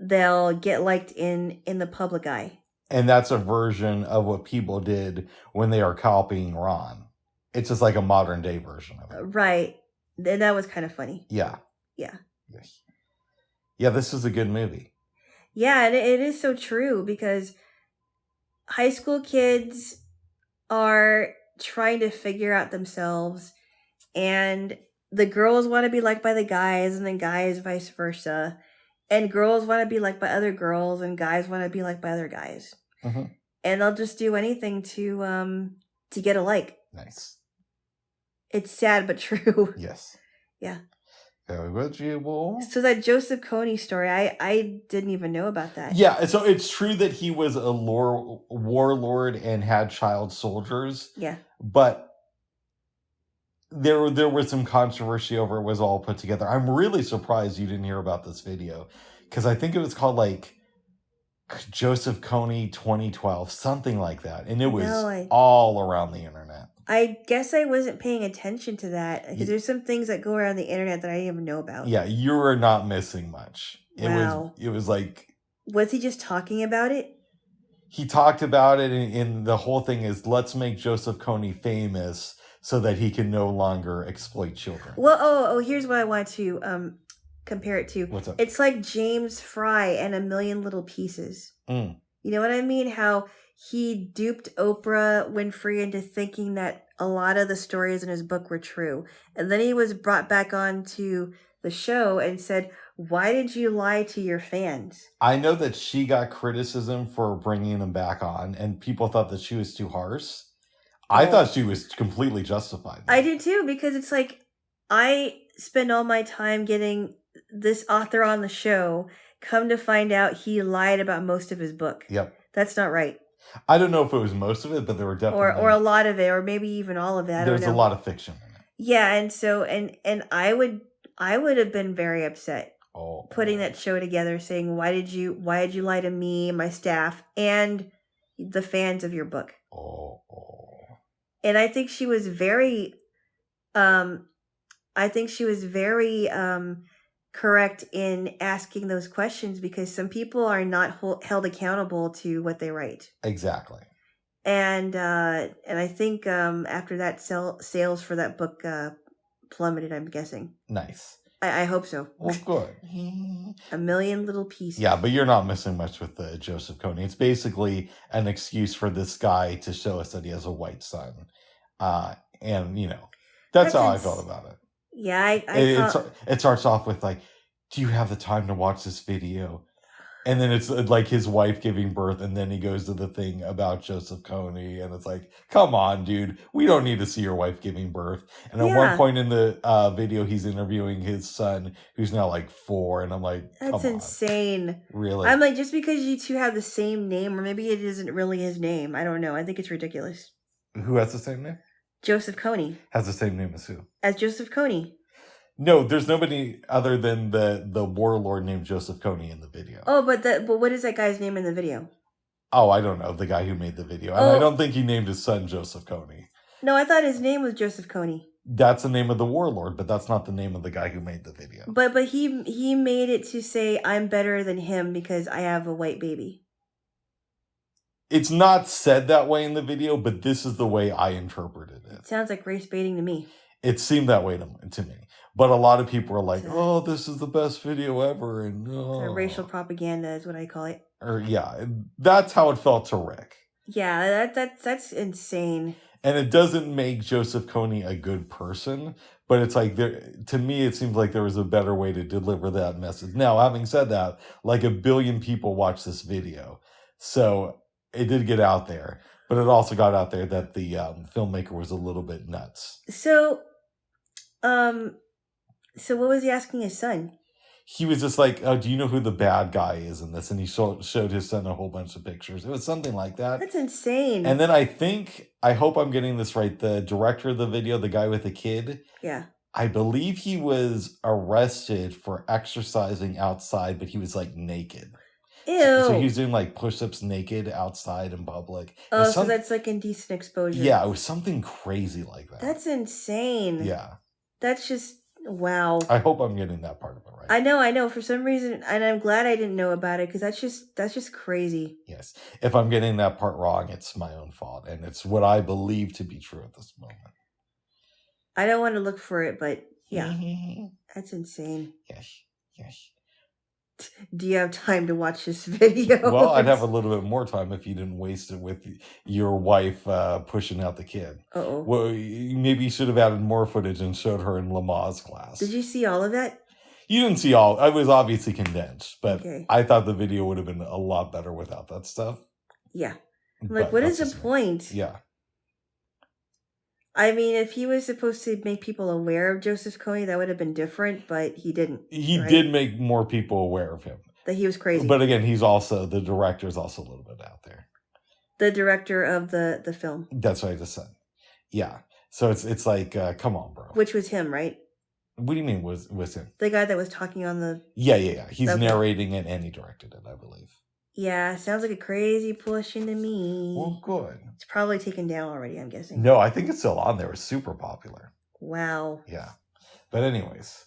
they'll get liked in the public eye. And that's a version of what people did when they are copying Ron. It's just like a modern day version of it. Right. And that was kind of funny. Yeah. Yeah. Yes. Yeah, this is a good movie. Yeah, and it is so true because high school kids are trying to figure out themselves, and the girls want to be liked by the guys, and then guys vice versa. And girls want to be liked by other girls, and guys want to be liked by other guys. Mm-hmm. And they'll just do anything to get a like. Nice. It's sad but true. Yes. Yeah. Very good. So that Joseph Kony story, I didn't even know about that. Yeah, so it's true that he was a warlord and had child soldiers. Yeah. But there was some controversy over it was all put together. I'm really surprised you didn't hear about this video, because I think it was called like Joseph Kony 2012, something like that, and it was all around the internet. I guess I wasn't paying attention to that, because there's some things that go around the internet that I didn't even know about. Yeah, you were not missing much. Wow. It was like... Was he just talking about it? He talked about it, and the whole thing is, let's make Joseph Kony famous so that he can no longer exploit children. Well, here's what I want to compare it to. What's up? It's like James Fry and A Million Little Pieces. Mm. You know what I mean? How he duped Oprah Winfrey into thinking that a lot of the stories in his book were true. And then he was brought back onto the show and said, why did you lie to your fans? I know that she got criticism for bringing him back on, and people thought that she was too harsh. I thought she was completely justified. I did too, because it's like, I spend all my time getting this author on the show. Come to find out he lied about most of his book. Yep. That's not right. I don't know if it was most of it, but there were definitely... Or a lot of it, or maybe even all of it. There's a lot of fiction in it. Yeah, and so, and I would have been very upset putting that show together, saying, why did you lie to me, my staff, and the fans of your book? And I think she was very, correct in asking those questions, because some people are not held accountable to what they write. Exactly. And I think after that, sales for that book plummeted, I'm guessing. Nice. I hope so. Well, good. A Million Little Pieces. Yeah, but you're not missing much with the Joseph Kony. It's basically an excuse for this guy to show us that he has a white son. And, that's how I felt about it. Yeah, it starts off with like, do you have the time to watch this video? And then it's like his wife giving birth, and then he goes to the thing about Joseph Kony, and it's like, come on, dude, we don't need to see your wife giving birth. And at one point in the video, he's interviewing his son, who's now like 4, and I'm like, that's insane. Really? I'm like, just because you two have the same name, or maybe it isn't really his name. I don't know. I think it's ridiculous. Who has the same name? Joseph Kony. Has the same name as who? As Joseph Kony. No, there's nobody other than the warlord named Joseph Kony in the video. Oh, but what is that guy's name in the video? Oh, I don't know. The guy who made the video. And I don't think he named his son Joseph Kony. No, I thought his name was Joseph Kony. That's the name of the warlord, but that's not the name of the guy who made the video. But he made it to say, I'm better than him because I have a white baby. It's not said that way in the video, but this is the way I interpreted it. Sounds like race baiting to me. It seemed that way to me. But a lot of people are like, oh, this is the best video ever. And racial propaganda is what I call it. Or yeah, that's how it felt to Rick. Yeah, that's insane. And it doesn't make Joseph Kony a good person, but it's like, to me, it seems like there was a better way to deliver that message. Now, having said that, like 1 billion people watched this video. So it did get out there, but it also got out there that the filmmaker was a little bit nuts. So what was he asking his son? He was just like, oh, do you know who the bad guy is in this? And he showed his son a whole bunch of pictures. It was something like that. That's insane. And then I hope I'm getting this right, the director of the video, the guy with the kid. Yeah. I believe he was arrested for exercising outside, but he was like naked. Ew. So he was doing like push-ups naked outside in public. Oh, so that's like indecent exposure. Yeah, it was something crazy like that. That's insane. Yeah. That's just, wow. I hope I'm getting that part of it right. I know. For some reason, and I'm glad I didn't know about it, because that's just crazy. Yes. If I'm getting that part wrong, it's my own fault. And it's what I believe to be true at this moment. I don't want to look for it, but yeah. That's insane. Yes. Do you have time to watch this video? Well, I'd have a little bit more time if you didn't waste it with your wife pushing out the kid. Uh-oh. Well, maybe you should have added more footage and showed her in Lamaze class. Did you see all of that? You didn't see all. I was obviously condensed, but okay. I thought the video would have been a lot better without that stuff. Yeah. Like, what is the point? Yeah. I mean, if he was supposed to make people aware of Joseph Kony, that would have been different, but he didn't. He did make more people aware of him. That he was crazy. But again, the director is also a little bit out there. The director of the film. That's what I just said. Yeah. So it's like, come on, bro. Which was him, right? What do you mean was him? The guy that was talking on the... Yeah. He's narrating it and he directed it, I believe. Yeah, sounds like a crazy pushing to me. Well, good. It's probably taken down already, I'm guessing. No, I think it's still on there. It's super popular. Wow. Yeah. But anyways,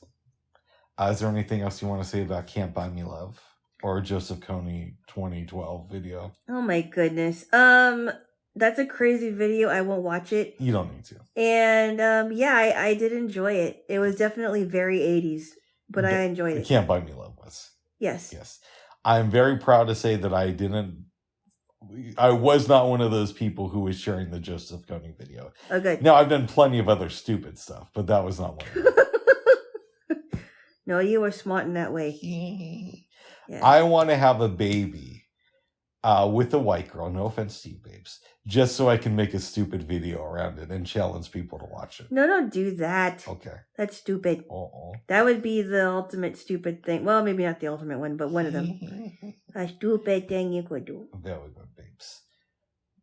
is there anything else you want to say about Can't Buy Me Love? Or Joseph Kony 2012 video? Oh my goodness. That's a crazy video. I won't watch it. You don't need to. And yeah, I did enjoy it. It was definitely very 80s, but I enjoyed it. Can't Buy Me Love was. Yes. I'm very proud to say that I was not one of those people who was sharing the Joseph Kony video. Oh, good. Now, I've done plenty of other stupid stuff, but that was not one of them. No, you were smart in that way. Yeah. I want to have a baby with a white girl, no offense to you, babes, just so I can make a stupid video around it and challenge people to watch it. No, don't do that. Okay. That's stupid. Uh-oh. That would be the ultimate stupid thing. Well, maybe not the ultimate one, but one of them. A stupid thing you could do. There we go, babes.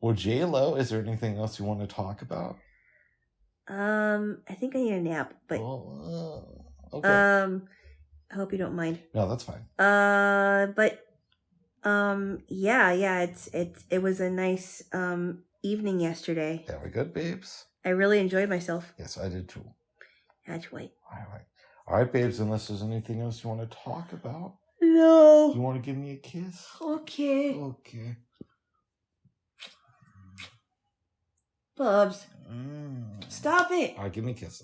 Well, Jaylo, is there anything else you want to talk about? I think I need a nap, but... okay. I hope you don't mind. No, that's fine. But... yeah, it was a nice evening yesterday. Very good, babes. I really enjoyed myself. Yes, I did too. That's right. All right, babes, unless there's anything else you want to talk about. No. Do you want to give me a kiss? Okay. Bubs. Stop it. All right, give me a kiss.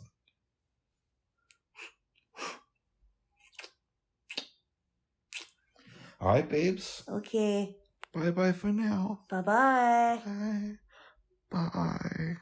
All right, babes. Okay. Bye-bye for now. Bye-bye. Bye. Bye.